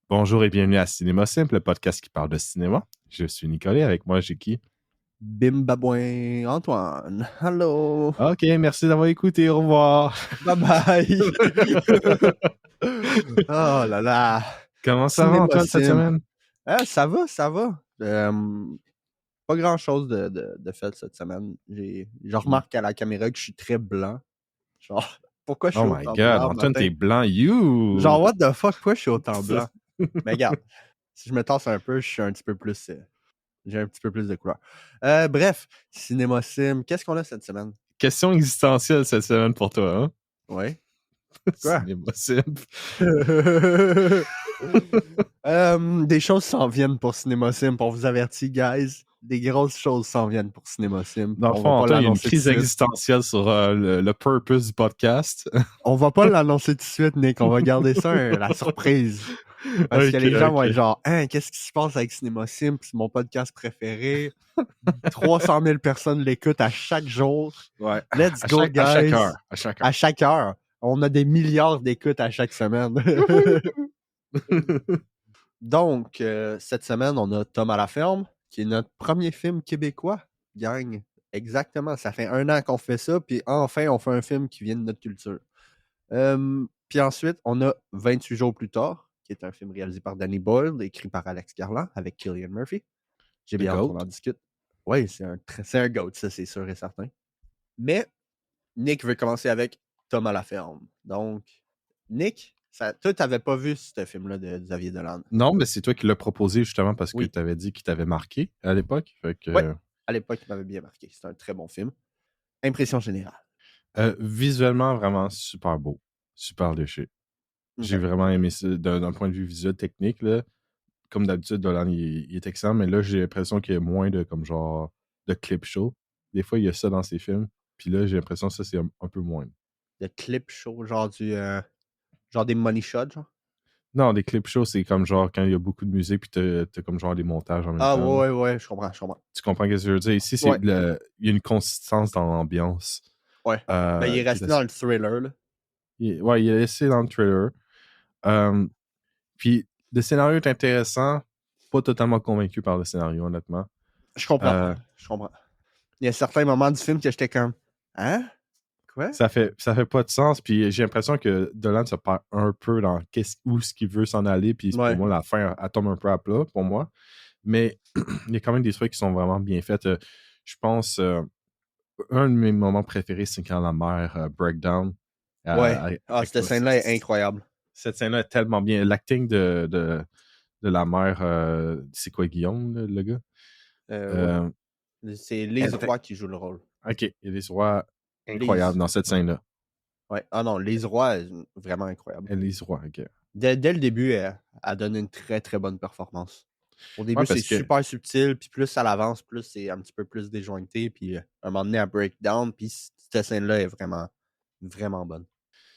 Bonjour et bienvenue à Cinéma Simple, le podcast qui parle de cinéma. Je suis Nicolas, avec moi j'ai qui? Bim babouin, Antoine. Hello. Ok, merci d'avoir écouté, au revoir. Bye bye. Oh là là. Comment ça va Cinéma Antoine cette Simple. semaine? Ça va, ça va. Pas grand-chose de fait cette semaine. Je remarque à la caméra que je suis très blanc. Genre, pourquoi je Oh suis my autant god, blanc Antoine matin? t'es blanc, you! Genre, what the fuck, pourquoi je suis autant blanc? Mais regarde, si je me tasse un peu, je suis un petit peu plus... j'ai un petit peu plus de couleur. Bref, Cinéma Sim, qu'est-ce qu'on a cette semaine? Question existentielle cette semaine pour toi, hein? Ouais. Quoi? Cinéma Simple. Des choses s'en viennent pour Cinéma Sim, on vous avertit, guys. Des grosses choses s'en viennent pour Cinéma Sim. Dans le On fond, va pas Antoine, il y a une l'annoncer tout de crise suite. existentielle sur le purpose du podcast. On va pas l'annoncer tout de suite, Nick. On va garder ça la surprise. Parce que les gens vont être genre, hein, qu'est-ce qui se passe avec Cinéma Sim? C'est mon podcast préféré. 300 000 personnes l'écoutent à chaque jour. Ouais. Let's À go, chaque guys. heure. À chaque heure. À chaque heure. On a des milliards d'écoutes à chaque semaine. Donc, cette semaine, on a Tom à la ferme, qui est notre premier film québécois, gang. Exactement, ça fait 1 an qu'on fait ça, puis enfin, on fait un film qui vient de notre culture. Puis ensuite, on a 28 jours plus tard, qui est un film réalisé par Danny Boyle, écrit par Alex Garland, avec Cillian Murphy. J'ai The bien hâte qu'on Goat. en discute. Oui, c'est un GOAT, ça, c'est sûr et certain. Mais Nick veut commencer avec Tom à la ferme. Donc, Nick, toi, t'avais pas vu ce film-là de Xavier Dolan. Non, mais c'est toi qui l'as proposé justement parce que Oui. tu avais dit qu'il t'avait marqué à l'époque. Fait que, Ouais, à l'époque, il m'avait bien marqué. C'est un très bon film. Impression générale. Visuellement, vraiment super beau. Super léché. J'ai Ok. vraiment aimé ça d'un point de vue visuel technique. Là. Comme d'habitude, Dolan, il est excellent, mais là, j'ai l'impression qu'il y a moins de comme genre de clip show. Des fois, il y a ça dans ses films. Puis là, j'ai l'impression que ça, c'est un peu moins. Le clip show, genre genre des money shots, genre. Non, des clip shows, c'est comme genre quand il y a beaucoup de musique puis t'as comme genre des montages en même Ah temps. Là. ouais, je comprends, je comprends. Tu comprends ce que je veux dire? Ici, Ouais. il y a une consistance dans l'ambiance. Ouais. Ben, il est Qui est resté assez- dans le thriller, là. Ouais, il est laissé dans le trailer. Puis le scénario est intéressant. Pas totalement convaincu par le scénario, honnêtement. Je comprends. Euh, Je comprends. Il y a certains moments du film que j'étais comme, hein? Quoi? ça fait pas de sens. Puis j'ai l'impression que Dolan se perd un peu dans où ce qu'il veut s'en aller. Puis Ouais. pour moi, la fin, elle tombe un peu à plat, pour moi. Mais il y a quand même des trucs qui sont vraiment bien faits. Je pense, un de mes moments préférés, c'est quand la mère breakdown. Ouais. Cette scène-là est incroyable. Cette scène-là est tellement bien. L'acting de la mère, c'est quoi, Guillaume, le gars? Ouais. C'est Lise Roy qui joue le rôle. Ok, il y a des rois incroyables dans cette scène-là. Ouais. Ah non, Lise Roy est vraiment incroyable. Elise Roy, ok. Dès le début, elle donne une très très bonne performance. Au début, Ouais, c'est parce que. super subtil, puis plus ça avance, plus c'est un petit peu plus déjointé, puis à un moment donné, elle break down, puis cette scène-là est vraiment, vraiment bonne.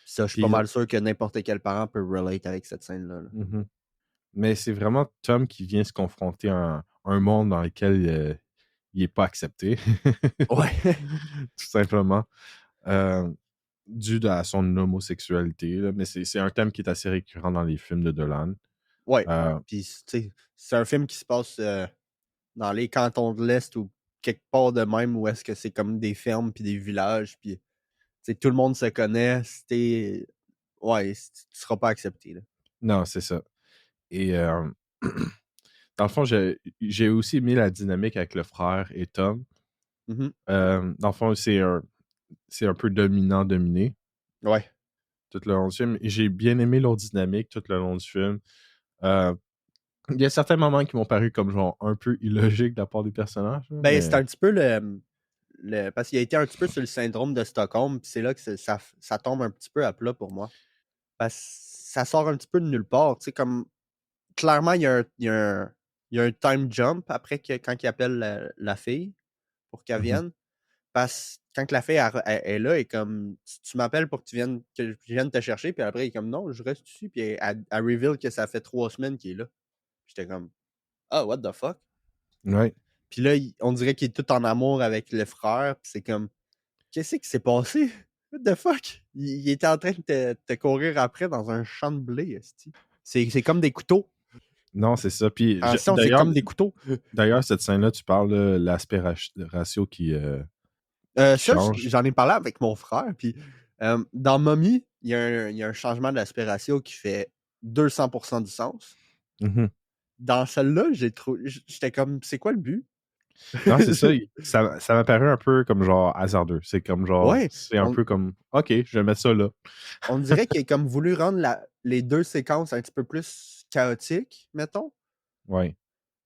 Puis ça, je suis pas Puis, mal sûr que n'importe quel parent peut relate avec cette scène-là. mhm. Mais c'est vraiment Tom qui vient se confronter à un monde dans lequel il n'est pas accepté. Ouais. Tout simplement. Dû à son homosexualité. Là. Mais c'est un thème qui est assez récurrent dans les films de Dolan. Ouais. Euh, Puis, tu sais, c'est un film qui se passe dans les cantons de l'Est ou quelque part de même où est-ce que c'est comme des fermes puis des villages, puis tout le monde se connaît. Ouais, tu seras pas accepté. Là. non, c'est ça. Et dans le fond, j'ai aussi aimé la dynamique avec le frère et Tom. Mm-hmm. Dans le fond, c'est un peu dominant-dominé Ouais. tout le long du film. Et j'ai bien aimé leur dynamique tout le long du film. Il y a certains moments qui m'ont paru comme genre un peu illogiques de la part des personnages. Là, Ben, mais... c'est un petit peu parce qu'il a été un petit peu sur le syndrome de Stockholm, puis c'est là que ça tombe un petit peu à plat pour moi. Parce que ça sort un petit peu de nulle part. Tu sais, comme clairement, il y a un time jump après quand il appelle la fille pour qu'elle vienne. Parce que quand la fille est là, et comme tu m'appelles pour que je vienne te chercher, puis après, il est comme non, je reste ici, puis elle reveal que ça fait 3 semaines qu'il est là. J'étais comme ah, what the fuck? Ouais. Puis là, on dirait qu'il est tout en amour avec le frère, puis c'est comme qu'est-ce qui s'est passé? What the fuck? Il était en train de te courir après dans un champ de blé, esti. C'est comme des couteaux. Non, c'est ça. Puis Attention, c'est comme des couteaux. d'ailleurs, cette scène-là, tu parles de l'aspect ratio qui Ça, change. j'en ai parlé avec mon frère. Puis dans Mommy, il y a un changement d'aspect ratio qui fait 200% du sens. Mhm. Dans celle-là, j'étais comme, c'est quoi le but? Non, c'est ça. Ça m'a paru un peu comme genre hasardeux. C'est comme genre, Ouais, c'est un peu comme, OK, je vais mettre ça là. on dirait qu'il a comme voulu rendre les deux séquences un petit peu plus chaotiques, mettons. Ouais.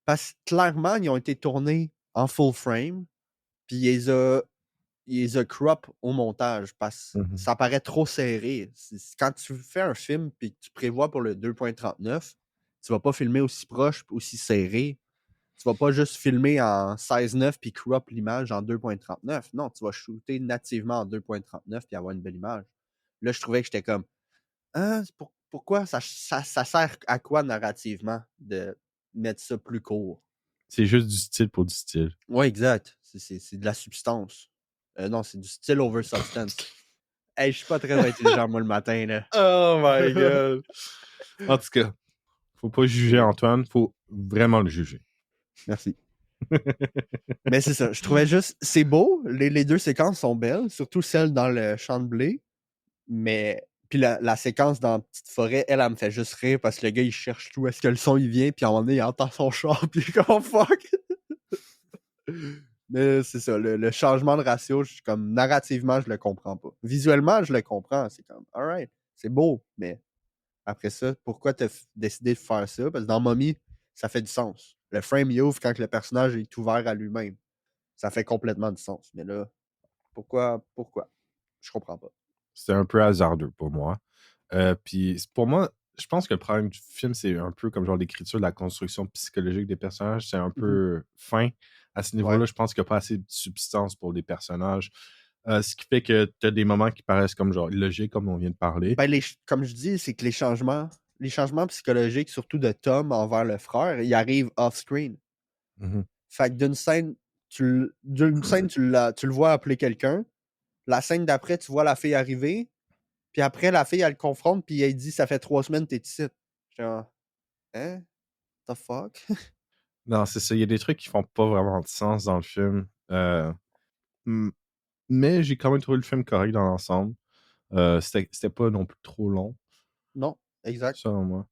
Parce que clairement, ils ont été tournés en full frame. Puis il les a crop au montage parce que Mhm. ça paraît trop serré. Quand tu fais un film puis que tu prévois pour le 2.39, tu vas pas filmer aussi proche, aussi serré. Tu vas pas juste filmer en 16:9 puis crop l'image en 2.39. Non, tu vas shooter nativement en 2.39 puis avoir une belle image. Là, je trouvais que j'étais comme ah, pourquoi ça sert à quoi narrativement de mettre ça plus court? C'est juste du style pour du style. Ouais, exact. C'est de la substance. Non, c'est du style over substance. Hey, je suis pas très intelligent, moi, le matin, là. Oh my god. En tout cas, faut pas juger C'est- Antoine, faut vraiment le juger. Merci. Mais c'est ça, je trouvais juste, c'est beau, les deux séquences sont belles, surtout celle dans le champ de blé, mais, puis la séquence dans Petite Forêt, elle me fait juste rire parce que le gars, il cherche tout, est-ce que le son, il vient, puis à un moment donné, il entend son char, puis il est comme, oh, fuck! Mais c'est ça, le changement de ratio, comme, narrativement, je le comprends pas. Visuellement, je le comprends, c'est comme, alright, c'est beau, mais après ça, pourquoi t'as décidé de faire ça? Parce que dans Mommy, ça fait du sens. Le frame, il ouvre quand le personnage est ouvert à lui-même. Ça fait complètement du sens. Mais là, pourquoi? Je comprends pas. C'était un peu hasardeux pour moi. Puis pour moi, je pense que le problème du film, c'est un peu comme genre l'écriture, la construction psychologique des personnages. C'est un Mhm. peu fin. À ce Ouais. niveau-là, je pense qu'il n'y a pas assez de substance pour les personnages. Ce qui fait que tu as des moments qui paraissent comme genre illogiques, comme on vient de parler. Ben, comme je dis, c'est que les changements psychologiques, surtout de Tom envers le frère, ils arrivent off-screen. Mhm. Fait que d'une scène, tu le vois appeler quelqu'un. La scène d'après, tu vois la fille arriver. Puis après, la fille, elle le confronte, puis elle dit ça fait 3 semaines que t'es ici. Genre, hein? The fuck? Non, c'est ça. Il y a des trucs qui font pas vraiment de sens dans le film. M- mais j'ai quand même trouvé le film correct dans l'ensemble. C'était pas non plus trop long, Non, exact. selon moi.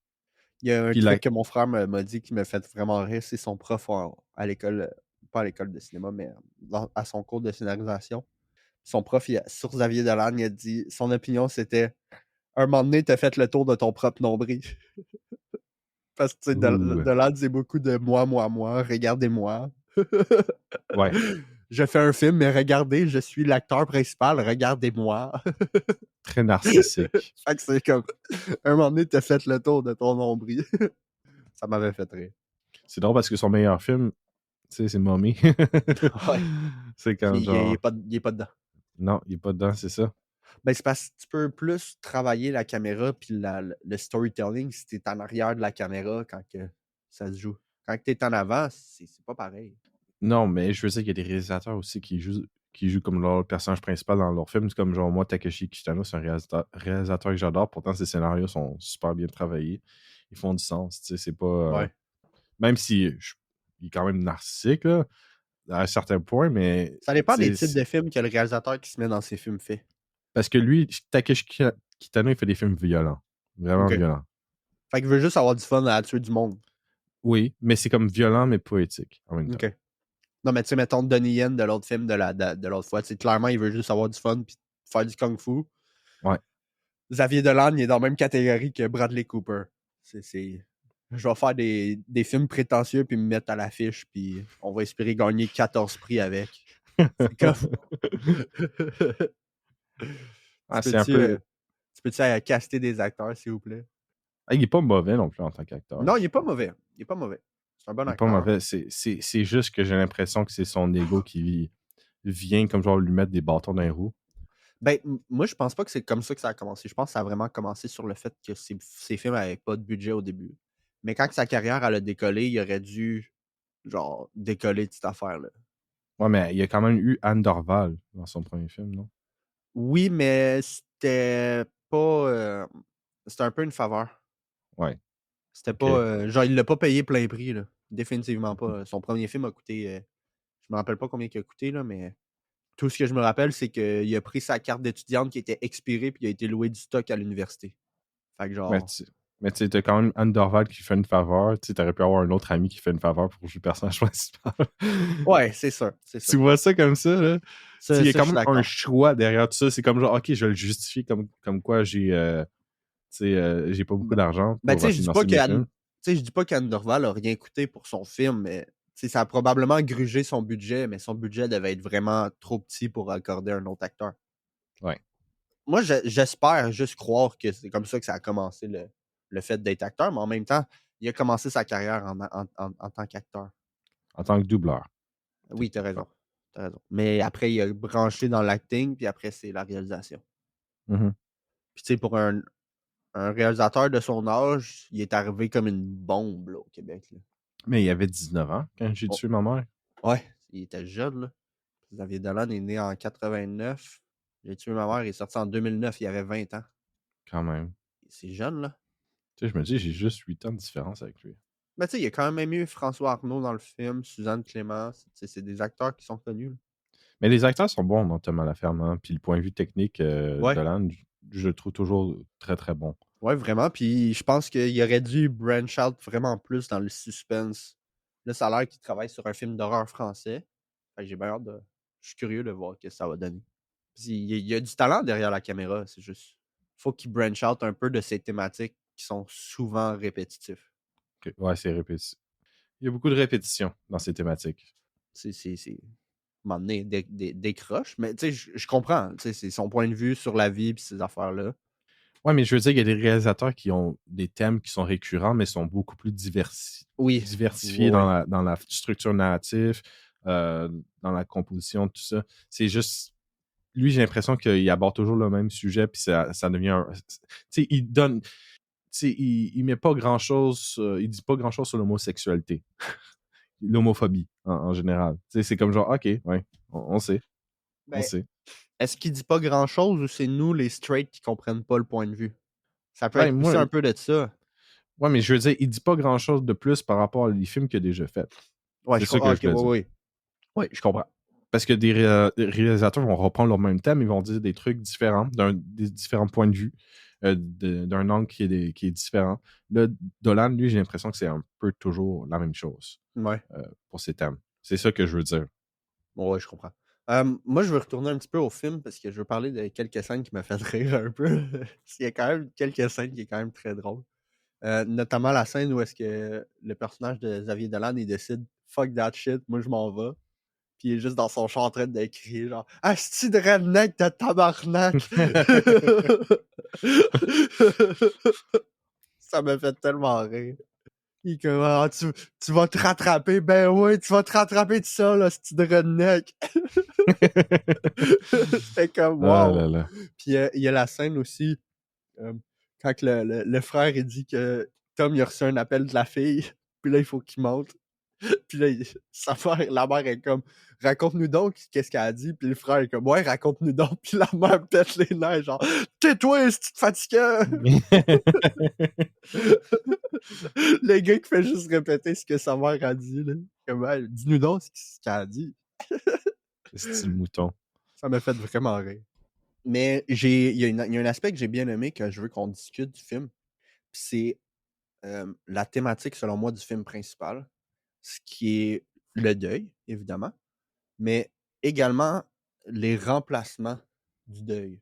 Il y a un Puis truc que mon frère m'a dit qui m'a fait vraiment rire, c'est son prof à l'école, pas à l'école de cinéma, mais à son cours de scénarisation. Son prof, sur Xavier Dolan, il a dit, son opinion, c'était un moment donné, t'as fait le tour de ton propre nombril. Parce que, tu sais, ouh, Dolan disait beaucoup de moi, regardez-moi. ouais, Je fais un film, mais regardez, je suis l'acteur principal, regardez-moi. très narcissique. Fait que c'est comme, un moment donné, t'as fait le tour de ton nombril. Ça m'avait fait rire. C'est drôle parce que son meilleur film, tu sais, c'est Mommy. Ouais. C'est Puis comme genre, il est pas dedans. non, il est pas dedans, c'est ça. Ben, c'est parce que tu peux plus travailler la caméra puis le storytelling si t'es en arrière de la caméra quand que ça se joue. Quand tu es en avant, c'est pas pareil. Non, mais je veux dire qu'il y a des réalisateurs aussi qui jouent comme leur personnage principal dans leur film. C'est comme genre moi, Takeshi Kitano, c'est un réalisateur que j'adore. Pourtant, ses scénarios sont super bien travaillés. Ils font du sens. Tu sais, c'est pas. Ouais. Même si il est quand même narcissique, là, à un certain point, mais Ça dépend des tu sais, types de films que le réalisateur qui se met dans ses films fait. parce que lui, Takeshi Kitano, il fait des films violents. Vraiment OK. violents. Fait qu'il veut juste avoir du fun à tuer du monde. Oui, mais c'est comme violent, mais poétique en même temps. OK. Non, mais tu sais, mettons Donnie Yen de l'autre film de l'autre fois. Tu sais, clairement, il veut juste avoir du fun puis faire du kung-fu. Ouais. Xavier Dolan, il est dans la même catégorie que Bradley Cooper. Je vais faire des films prétentieux puis me mettre à l'affiche puis on va espérer gagner 14 prix avec. C'est comme... tu C'est un peux-tu peu. caster des acteurs, s'il vous plaît? Ah, il est pas mauvais non plus en tant qu'acteur. Non, il est pas mauvais. Il est pas mauvais. C'est un bon Il est pas acteur. mauvais. C'est juste que j'ai l'impression que c'est son ego qui vient comme genre lui mettre des bâtons dans les roues. Ben, moi, je pense pas que c'est comme ça que ça a commencé. Je pense que ça a vraiment commencé sur le fait que ses films n'avaient pas de budget au début. Mais quand sa carrière elle a décollé, il aurait dû, genre, décoller de cette affaire-là. Ouais, mais il y a quand même eu Anne Dorval dans son premier film, non? Oui, mais c'était pas. C'était un peu une faveur. Ouais. C'était OK. pas. Genre, il l'a pas payé plein prix, là. Définitivement pas. Son premier film a coûté. Je me rappelle pas combien il a coûté, là, mais tout ce que je me rappelle, c'est qu'il a pris sa carte d'étudiante qui était expirée, puis il a été loué du stock à l'université. Fait que Mais genre. tu mais tu sais, t'as quand même Anne Dorval qui fait une faveur. Tu sais, t'aurais pu avoir un autre ami qui fait une faveur pour jouer le personnage principal. Ouais, c'est sûr. C'est Tu sûr. vois ça comme ça, là? Tu sais, il y a Ça, je quand suis même un d'accord. choix derrière tout ça. C'est comme genre, OK, je vais le justifier comme quoi j'ai pas beaucoup Ben, d'argent ben, pour financer mes films. je dis pas qu'Anne Dorval a rien coûté pour son film, mais tu sais, ça a probablement grugé son budget, mais son budget devait être vraiment trop petit pour accorder un autre acteur. Ouais. Moi, j'espère juste croire que c'est comme ça que ça a commencé le fait d'être acteur, mais en même temps, il a commencé sa carrière en tant qu'acteur. En tant que doubleur, Oui, t'as techniquement. raison. T'as raison. Mais après, il a branché dans l'acting, puis après, c'est la réalisation. Mhm. Puis tu sais, pour un réalisateur de son âge, il est arrivé comme une bombe là, au Québec. Là. Mais il avait 19 ans quand j'ai Oh, tué ma mère. ouais, il était jeune, là. Xavier Dolan est né en 89. J'ai tué ma mère, il est sorti en 2009, il avait 20 ans. Quand même. C'est jeune, là. Tu sais, je me dis, j'ai juste 8 ans de différence avec lui. Mais tu sais, il y a quand même eu François Arnault dans le film, Suzanne Clément. C'est des acteurs qui sont connus. Là. Mais les acteurs sont bons dans Thomas Laferme, hein. Puis le point de vue technique Ouais, d'Alan, je le trouve toujours très, très bon. ouais, vraiment. Puis je pense qu'il aurait dû branch out vraiment plus dans le suspense. Là, ça a l'air qu'il travaille sur un film d'horreur français. Fait que j'ai bien hâte de. Je suis curieux de voir ce que ça va donner. Puis il y a du talent derrière la caméra, c'est juste. Faut qu'il branch out un peu de ces thématiques qui sont souvent répétitifs. Ouais, c'est répétitif. Il y a beaucoup de répétitions dans ces thématiques. À un moment donné, décroche. Mais tu sais, je comprends. Tu sais, c'est son point de vue sur la vie et ces affaires-là. Ouais, mais je veux dire, il y a des réalisateurs qui ont des thèmes qui sont récurrents, mais sont beaucoup plus Oui. diversifiés Ouais. dans la structure narrative, dans la composition, tout ça. C'est juste. Lui, j'ai l'impression qu'il aborde toujours le même sujet, puis ça devient tu sais, il donne. Tu sais, il met pas grand-chose, il dit pas grand-chose sur l'homosexualité, l'homophobie en général. Tu sais, c'est comme genre, OK, ouais, on sait, on Ben, sait. est-ce qu'il dit pas grand-chose ou c'est nous, les straights, qui comprennent pas le point de vue? Ça peut Ben, être aussi moi, un peu de ça. ouais, mais je veux dire, il dit pas grand-chose de plus par rapport aux films qu'il a déjà faits. Ouais, C'est ça que ok, je veux dire. oui. Oui, je comprends. Parce que des réalisateurs vont reprendre leur même thème, ils vont dire des trucs différents, des différents points de vue, d'un angle qui est différent. Là, Dolan, lui, j'ai l'impression que c'est un peu toujours la même chose Ouais. pour ses thèmes. C'est ça que je veux dire. Ouais, je comprends. Moi, je veux retourner un petit peu au film parce que je veux parler de quelques scènes qui m'ont fait rire un peu. Il y a quand même quelques scènes qui sont quand même très drôles. Notamment la scène où est-ce que le personnage de Xavier Dolan, il décide « Fuck that shit, moi je m'en vais ». Puis il est juste dans son char en train de crier genre « Asti de redneck de tabarnak! » Ça m'a fait tellement rire. Il est comme ah, tu vas te rattraper, ben oui, tu vas te rattraper de ça, là, asti de redneck. C'était comme Ah wow. là là. Puis il y a la scène aussi, quand que le frère il dit que Tom il a reçu un appel de la fille, puis là il faut qu'il monte. Puis là, la mère est comme raconte-nous donc qu'est-ce qu'elle a dit. Puis le frère est comme ouais, raconte-nous donc. Puis la mère pète les nerfs, genre tais-toi, c'est fatiguant. Le gars qui fait juste répéter ce que sa mère a dit. Là. Comme, hey, dis-nous donc ce qu'elle a dit. C'est le mouton. Ça m'a fait vraiment rire. Mais il y a un aspect que j'ai bien aimé que je veux qu'on discute du film. Puis c'est la thématique, selon moi, du film principal. Ce qui est le deuil, évidemment. Mais également les remplacements du deuil.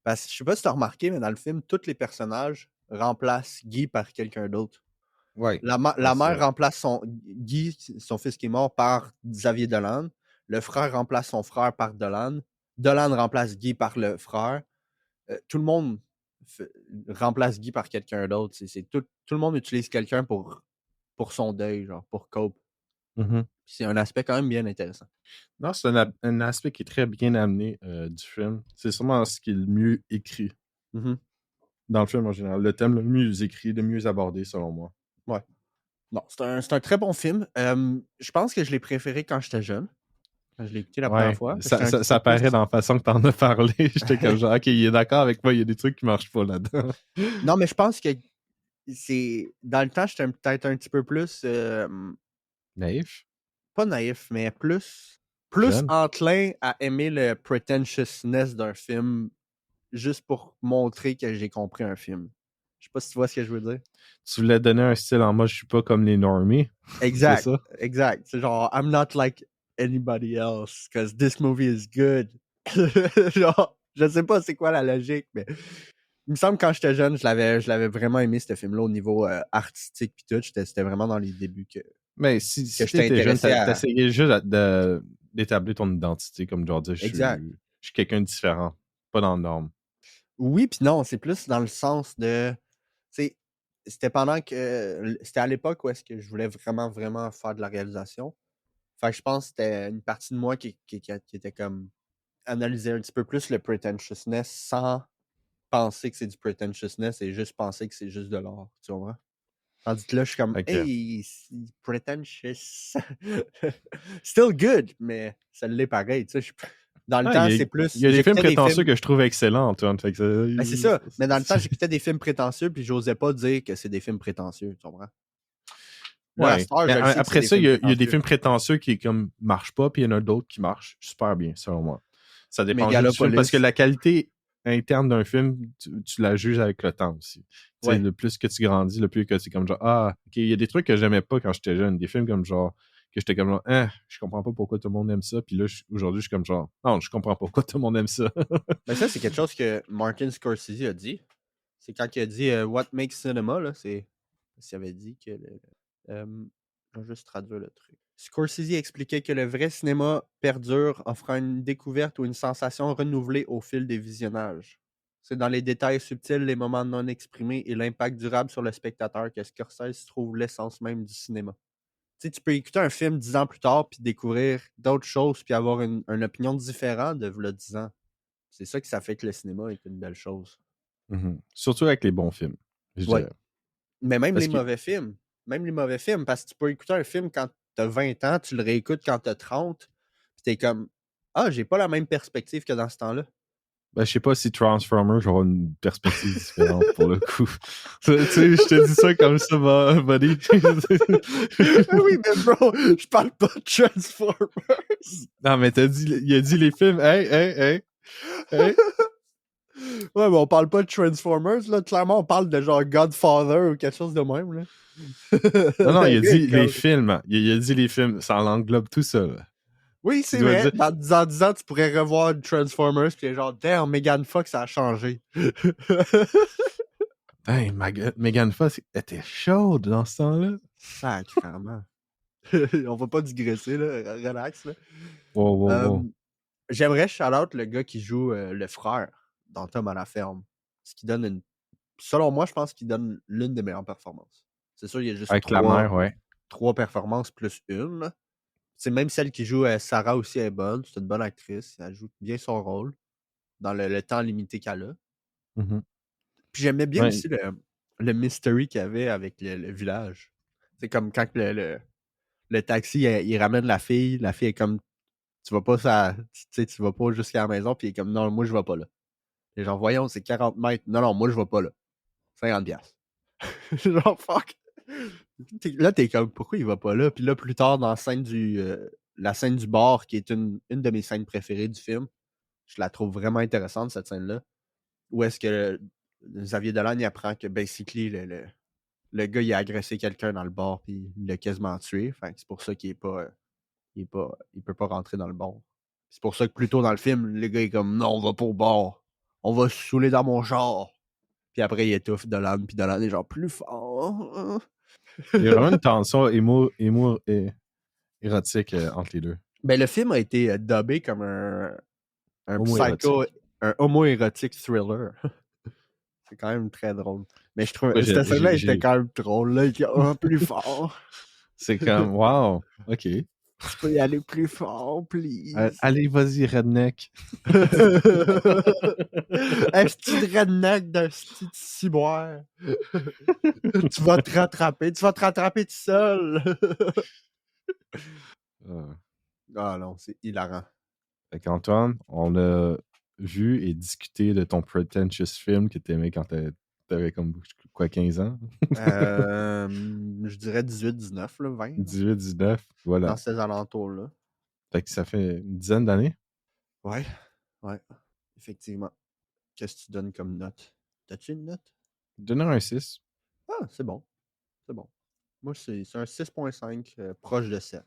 Parce que je sais pas si tu as remarqué, mais dans le film, tous les personnages remplacent Guy par quelqu'un d'autre. Ouais. La Ouais, c'est mère vrai. remplace Guy, son fils qui est mort, par Xavier Dolan. Le frère remplace son frère par Dolan. Dolan remplace Guy par le frère. Tout le monde remplace Guy par quelqu'un d'autre. Tout le monde utilise quelqu'un pour son deuil, genre, pour cope. Mhm. C'est un aspect quand même bien intéressant. Non, c'est un aspect qui est très bien amené du film. C'est sûrement ce qui est le mieux écrit Mhm. dans le film en général. Le thème le mieux écrit, le mieux abordé, selon moi. Ouais. Non, c'est un très bon film. Je pense que je l'ai préféré quand j'étais jeune. Quand je l'ai écouté la première Ouais, fois. J'étais un petit peu ça plus. paraît dans la façon que t'en as parlé. J'étais comme genre, OK, il est d'accord avec moi, il y a des trucs qui marchent pas là-dedans. Non, mais je pense que Dans le temps, j'étais peut-être un petit peu plus... Naïf? pas naïf, mais plus Jeune? enclin à aimer le pretentiousness d'un film juste pour montrer que j'ai compris un film. Je sais pas si tu vois ce que je veux dire. Tu voulais donner un style en mode je suis pas comme les normies? C'est Exact, ça? exact. C'est genre, I'm not like anybody else, because this movie is good. Genre, je sais pas c'est quoi la logique, mais il me semble que quand j'étais jeune, je l'avais vraiment aimé, ce film-là, au niveau artistique pis tout. C'était vraiment dans les débuts que Mais si j'étais t'étais jeune, intéressé à... t'essayais juste d'établir ton identité, comme genre dire Exact. je suis quelqu'un de différent, pas dans le norme. Oui puis non, c'est plus dans le sens de... Tu sais, c'était pendant que... C'était à l'époque où est-ce que je voulais vraiment, vraiment faire de la réalisation. Fait que je pense que c'était une partie de moi qui était comme... analyser un petit peu plus le pretentiousness sans penser que c'est du pretentiousness et juste penser que c'est juste de l'art, tu vois? Tandis que là, je suis comme, Ok. hey, c'est pretentious. Still good, mais ça l'est pareil, tu sais. Dans le Ah, temps, c'est il plus. y a des films J'écoutais des prétentieux films. que je trouve excellents, Antoine. Fait Ben, c'est ça. Mais dans le temps, que j'écoutais des films prétentieux, puis j'osais pas dire que c'est des films prétentieux, tu comprends? Là, à ouais. cette heure, Mais je le sais que c'est après des ça, films il y a des prétentieux. films prétentieux qui comme marchent pas, puis il y en a d'autres qui marchent super bien, selon moi. Ça dépend juste du film, parce que Megalopolis. la qualité interne d'un film, tu la juges avec le temps aussi. Tu sais, Ouais. le plus que tu grandis, le plus que c'est comme genre, ah, ok, il y a des trucs que j'aimais pas quand j'étais jeune, des films comme genre, que j'étais comme genre, hein, je comprends pas pourquoi tout le monde aime ça, puis là, aujourd'hui, je suis comme genre, non, je comprends pas pourquoi tout le monde aime ça. Mais ça, c'est quelque chose que Martin Scorsese a dit. C'est quand il a dit What makes cinema, là, c'est. S'il avait dit que. Je vais juste traduire le truc. Scorsese expliquait que le vrai cinéma perdure, offrant une découverte ou une sensation renouvelée au fil des visionnages. C'est dans les détails subtils, les moments non exprimés et l'impact durable sur le spectateur que Scorsese trouve l'essence même du cinéma. Tu sais, tu peux écouter un film 10 ans plus tard puis découvrir d'autres choses puis avoir une opinion différente de v'là 10 ans. C'est ça que ça fait que le cinéma est une belle chose. Surtout avec les bons films, je Ouais. dirais. Mais même Parce les que, mauvais films. Même les mauvais films, parce que tu peux écouter un film quand t'as 20 ans, tu le réécoutes quand t'as 30, puis t'es comme Ah, j'ai pas la même perspective que dans ce temps-là. ben, je sais pas si Transformers aura une perspective différente pour le coup. Tu sais, je te dis ça comme ça, buddy. Oui, mais bro, je parle pas de Transformers. Non, mais il a dit les films. Hey. Ouais, mais on parle pas de Transformers, là. Clairement, on parle de genre Godfather ou quelque chose de même, là. Non, il a dit les Comme- films. Il a dit les films. Ça l'englobe tout ça, là. Oui, Tu c'est dois vrai. dire, Dans 10 ans, tu pourrais revoir Transformers, puis t'es genre, damn, Megan Fox, ça a changé. hey, Megan Fox était chaude dans ce temps-là. Sacrément. On va pas digresser, là. Relax, là. Wow. J'aimerais shout-out le gars qui joue le frère dans Tom à la ferme. Ce qui donne une. Selon moi, je pense qu'il donne l'une des meilleures performances. C'est sûr, il y a juste Avec la mère, ouais. trois performances plus une, là. C'est même celle qui joue Sarah aussi est bonne. C'est une bonne actrice. Elle joue bien son rôle dans le temps limité qu'elle a. Mhm. Puis j'aimais bien Ouais. aussi le mystery qu'il y avait avec le village. C'est comme quand le taxi, il ramène la fille est comme tu vas pas tu vas pas jusqu'à la maison, puis il est comme non, moi je vais pas là. Et genre, voyons, c'est 40 mètres. Non, non, moi je vais pas là. 50 piastres. Genre, fuck. Là, t'es comme, pourquoi il va pas là? Puis là, plus tard, dans la scène du bar, qui est une de mes scènes préférées du film, je la trouve vraiment intéressante, cette scène-là. Où est-ce que Xavier Dolan, il apprend que, basically, le gars, il a agressé quelqu'un dans le bar, puis il l'a quasiment tué. Fait que c'est pour ça qu'il est pas, il peut pas rentrer dans le bar. C'est pour ça que plus tôt dans le film, le gars est comme, non, on va pas au bar. On va se saouler dans mon char. Puis après, il étouffe Dolan, puis Dolan est genre plus fort. Il y a vraiment une tension érotique entre les deux. Ben, le film a été dubbé comme un psycho, Homo-érotique. un homo-érotique thriller. C'est quand même très drôle. Mais je trouve, Moi, cette scène-là était quand même drôle, là. Plus fort. c'est comme, wow, OK. Tu peux y aller plus fort, please. Allez, vas-y, redneck. Esti de redneck d'un esti de ciboire. Tu vas te rattraper tout seul. Ah non, c'est hilarant. Fait qu'Antoine, on a vu et discuté de ton pretentious film que t'aimais quand T'avais comme quoi, 15 ans? Je dirais 18-19, là, 20, là, 18-19, dans voilà. ces alentours-là. Fait que ça fait une dizaine d'années. Ouais, ouais, effectivement. Qu'est-ce que tu donnes comme note? T'as-tu une note? Donnons un 6. Ah, c'est bon, c'est bon. Moi, c'est un 6.5, proche de 7.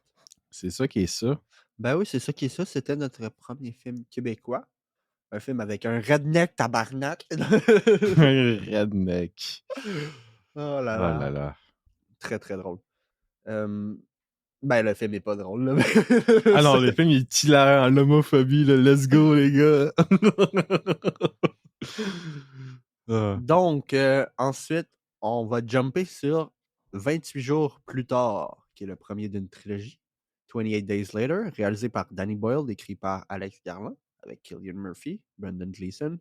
C'est ça qui est ça. Ben oui, c'est ça qui est ça. C'était notre premier film québécois. Un film avec un redneck tabarnak. Redneck. Oh là Oh là là. là. Très, très drôle. Ben, le film est pas drôle, là. Ah non, le film il est hilarant. L'homophobie, le let's go, les gars. Ah. Donc, ensuite, on va jumper sur 28 jours plus tard, qui est le premier d'une trilogie. 28 Days Later, réalisé par Danny Boyle, écrit par Alex Garland, avec Cillian Murphy, Brendan Gleeson,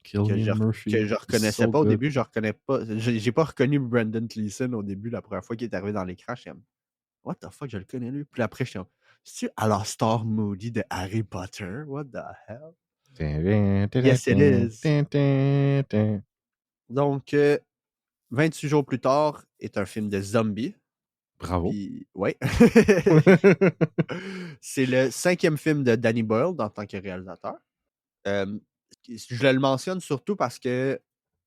que Cillian Murphy. je reconnaissais So pas au good. début, je reconnais pas. J'ai pas reconnu Brendan Gleeson au début, la première fois qu'il est arrivé dans l'écran. J'étais comme, what the fuck, je le connais lui. Puis après, j'étais comme, c'est-tu Alastor Moody de Harry Potter? What the hell? Yes, it is. Donc, 28 jours plus tard est un film de zombies. Bravo. Puis, ouais. C'est le 5e film de Danny Boyle en tant que réalisateur. Je le mentionne surtout parce que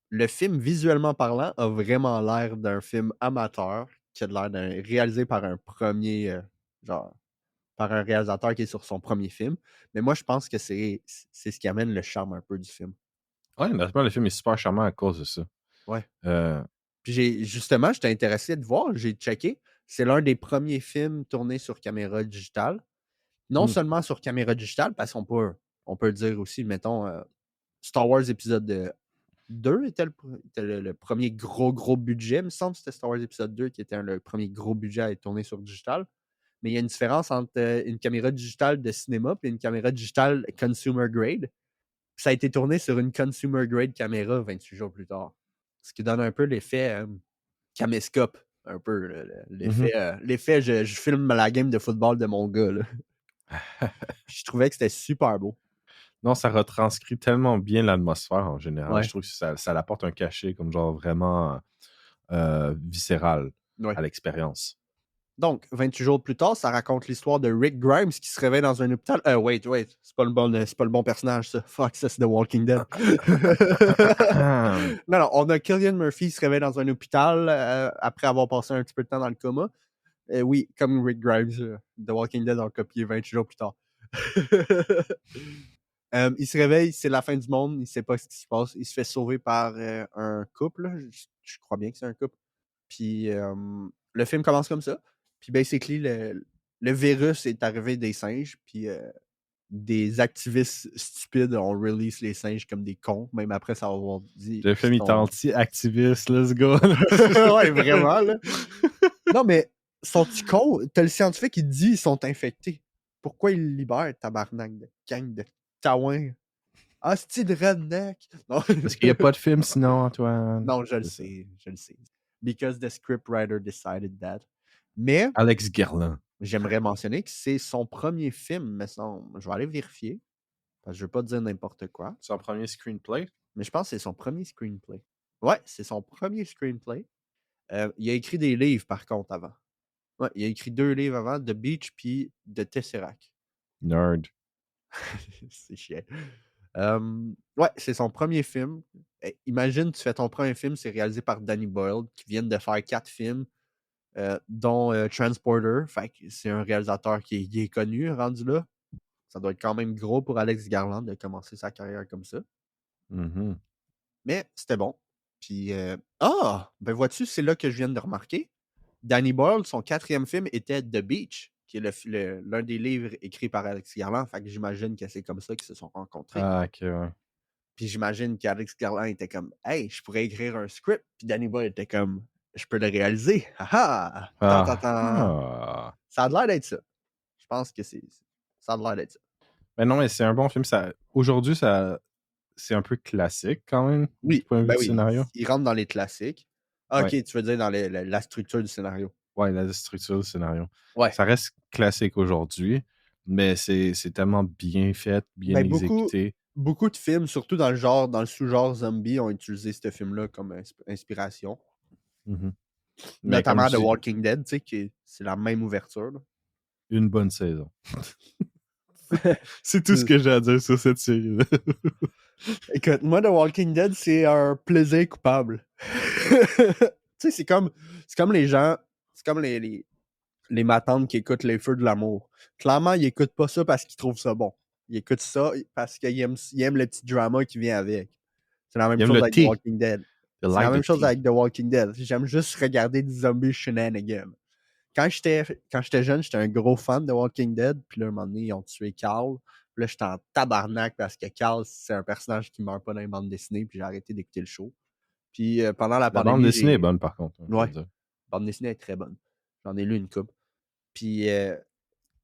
le film, visuellement parlant, a vraiment l'air d'un film amateur qui a l'air réalisé par un premier, genre, par un réalisateur qui est sur son premier film. Mais moi, je pense que c'est ce qui amène le charme un peu du film. Ouais, honnêtement, le film est super charmant à cause de ça. Ouais. Euh, Puis justement, j'étais intéressé de voir, j'ai checké. C'est l'un des premiers films tournés sur caméra digitale. Non seulement sur caméra digitale, parce qu'on peut dire aussi, mettons, Star Wars épisode 2 était le premier gros budget. Il me semble que c'était Star Wars épisode 2 qui était le premier gros budget à être tourné sur digital. Mais il y a une différence entre une caméra digitale de cinéma et une caméra digitale consumer grade. Ça a été tourné sur une consumer grade caméra 28 jours plus tard. Ce qui donne un peu l'effet caméscope. Un peu. L'effet je filme la game de football de mon gars. Là. Je trouvais que c'était super beau. Non, ça retranscrit tellement bien l'atmosphère en général. Ouais. Je trouve que ça apporte un cachet comme genre vraiment viscéral à l'expérience. Donc, 28 jours plus tard, ça raconte l'histoire de Rick Grimes qui se réveille dans un hôpital. Wait, c'est pas le bon personnage, ça. Fuck, ça, c'est The Walking Dead. non, on a Cillian Murphy qui se réveille dans un hôpital après avoir passé un petit peu de temps dans le coma. Oui, comme Rick Grimes, The Walking Dead a copié 28 jours plus tard. Il se réveille, c'est la fin du monde, il sait pas ce qui se passe. Il se fait sauver par un couple. Je crois bien que c'est un couple. Puis le film commence comme ça. Puis basically, le virus est arrivé des singes. Puis des activistes stupides ont release les singes comme des cons, même après ça avoir dit. Le film est anti-activiste, let's go. Ouais, vraiment, là. Non, mais sont-ils cons? T'as le scientifique qui dit qu'ils sont infectés. Pourquoi ils libèrent, tabarnak de gang de taouin? Ah, c'est-tu de redneck? Non. Parce qu'il n'y a pas de film sinon, Antoine. Non, je le sais. Because the scriptwriter decided that. Mais Alex Garland. J'aimerais mentionner que c'est son premier film, mais je vais aller vérifier. Parce que je ne veux pas dire n'importe quoi. Son premier screenplay? Mais je pense que c'est son premier screenplay. Ouais, c'est son premier screenplay. Il a écrit des livres, par contre, avant. Ouais, il a écrit 2 livres avant, The Beach puis The Tesseract. Nerd. C'est chiant. Ouais, c'est son premier film. Imagine, tu fais ton premier film, c'est réalisé par Danny Boyle, qui vient de faire 4 films, dont Transporter. Fait que c'est un réalisateur qui est connu, rendu là. Ça doit être quand même gros pour Alex Garland de commencer sa carrière comme ça. Mm-hmm. Mais c'était bon. Puis, ben vois-tu, c'est là que je viens de remarquer. Danny Boyle, son 4e film était The Beach, qui est l'un des livres écrits par Alex Garland. Fait que j'imagine que c'est comme ça qu'ils se sont rencontrés. Ah, ok, ouais. Puis j'imagine qu'Alex Garland était comme, hey, je pourrais écrire un script. Puis Danny Boyle était comme, je peux le réaliser. Ça a l'air d'être ça. Je pense que ça a l'air d'être ça. Ben non, mais c'est un bon film. Aujourd'hui, c'est un peu classique quand même. Oui, du point de vue ben du scénario. Il rentre dans les classiques. Ah, ok, Ouais. tu veux dire dans la structure du scénario. Ouais, la structure du scénario. Ouais. Ça reste classique aujourd'hui, mais c'est tellement bien fait, bien exécuté. beaucoup de films, surtout dans le sous-genre zombie, ont utilisé ce film-là comme inspiration. Mhm. Mais comme Notamment je The dis, Walking Dead, tu sais, c'est la même ouverture. Là. une bonne saison. C'est tout ce que j'ai à dire sur cette série-là. Écoute, moi, The Walking Dead, c'est un plaisir coupable. Tu sais, c'est comme les gens, c'est comme les matantes qui écoutent Les Feux de l'amour. Clairement, ils écoutent pas ça parce qu'ils trouvent ça bon. Ils écoutent ça parce qu'ils aiment le petit drama qui vient avec. C'est la même Il aime chose le avec The thé. Walking Dead. I C'est la like même the chose tea. avec The Walking Dead. J'aime juste regarder des zombies shenanigans. Quand j'étais jeune, j'étais un gros fan de Walking Dead. Puis là, un moment donné, ils ont tué Carl. Puis là, j'étais en tabarnak parce que Carl, c'est un personnage qui meurt pas dans les bandes dessinées. Puis j'ai arrêté d'écouter le show. Puis pendant la La bande pandémie, dessinée est j'ai. bonne, par contre. Je veux Ouais, dire. la bande dessinée est très bonne. J'en ai lu une coupe. Puis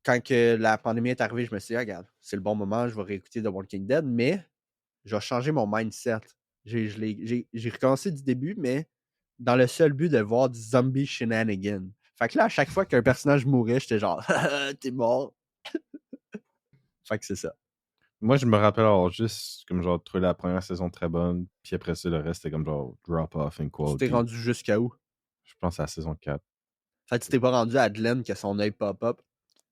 quand que la pandémie est arrivée, je me suis dit, ah, regarde, c'est le bon moment, je vais réécouter The Walking Dead, mais je vais changer mon mindset. J'ai recommencé du début, mais dans le seul but de voir du zombie shenanigan. Fait que là, à chaque fois qu'un personnage mourait, j'étais genre, t'es mort. Fait que c'est ça. Moi, je me rappelle avoir juste, comme genre, trouvé la première saison très bonne. Puis après ça, le reste, c'était comme genre drop off in Tu t'es quality. rendu jusqu'à où? Je pense à la saison 4. Fait que tu t'es pas rendu à Glenn que son œil pop-up.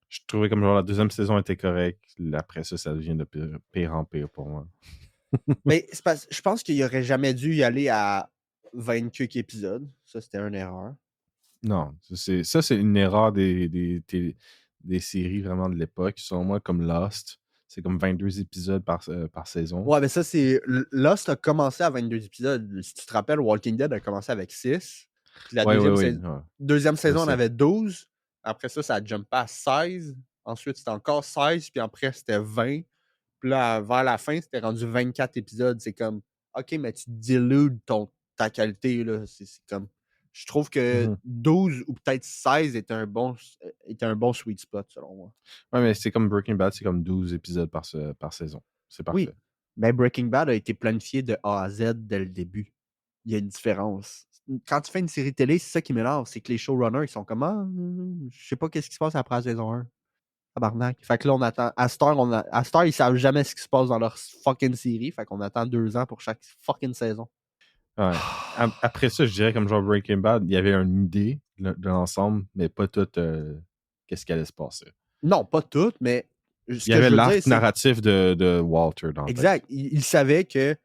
Je trouvais comme genre la deuxième saison était correcte. Après ça, ça devient de pire en pire pour moi. Mais je pense qu'il aurait jamais dû y aller à 20 quelques épisodes. Ça, c'était une erreur. Non, ça, c'est une erreur des séries vraiment de l'époque. Selon moi, comme Lost, c'est comme 22 épisodes par saison. Ouais, mais ça, c'est. Lost a commencé à 22 épisodes. Si tu te rappelles, Walking Dead a commencé avec 6. Puis la Ouais, deuxième, ouais. deuxième Je saison, on sais. avait 12. Après ça, ça a jumpé à 16. Ensuite, c'était encore 16. Puis après, c'était 20. Puis là, vers la fin, c'était rendu 24 épisodes. C'est comme, OK, mais tu dilutes ta qualité. Là. C'est comme. Je trouve que Mhm. 12 ou peut-être 16 était un bon sweet spot, selon moi. Ouais, mais c'est comme Breaking Bad, c'est comme 12 épisodes par saison. C'est Oui, parfait. mais Breaking Bad a été planifié de A à Z dès le début. Il y a une différence. Quand tu fais une série télé, c'est ça qui m'énerve, c'est que les showrunners, ils sont comme je sais pas qu'est-ce qui se passe après la saison 1. Tabarnak. Fait que là, on attend. À cette heure, ils savent jamais ce qui se passe dans leur fucking série. Fait qu'on attend 2 ans pour chaque fucking saison. Ouais. Après ça, je dirais comme genre Breaking Bad, il y avait une idée de l'ensemble, mais pas tout qu'est-ce qui allait se passer. Non, pas toutes, mais ce Il y que avait je veux dire, l'arc c'est. narratif de Walter dans la tête. Exact. Il savait que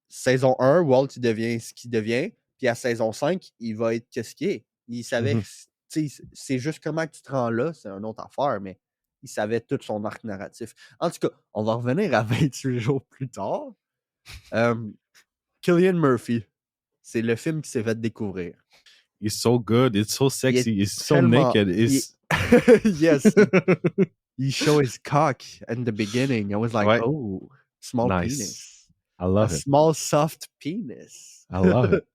saison 1, Walt, il devient ce qu'il devient. Puis à saison 5, il va être qu'est-ce qu'il est. Il savait Mhm. que c'est juste comment tu te rends là, c'est une autre affaire, mais il savait tout son arc narratif. En tout cas, on va revenir à 28 jours plus tard. Cillian Murphy, c'est le film qui s'est fait découvrir. He's so good, it's so sexy, he's so tellement- naked. Yes, he showed his cock in the beginning. I was like, Ouais. oh, small Nice. penis. I A love it. small soft penis. I love it.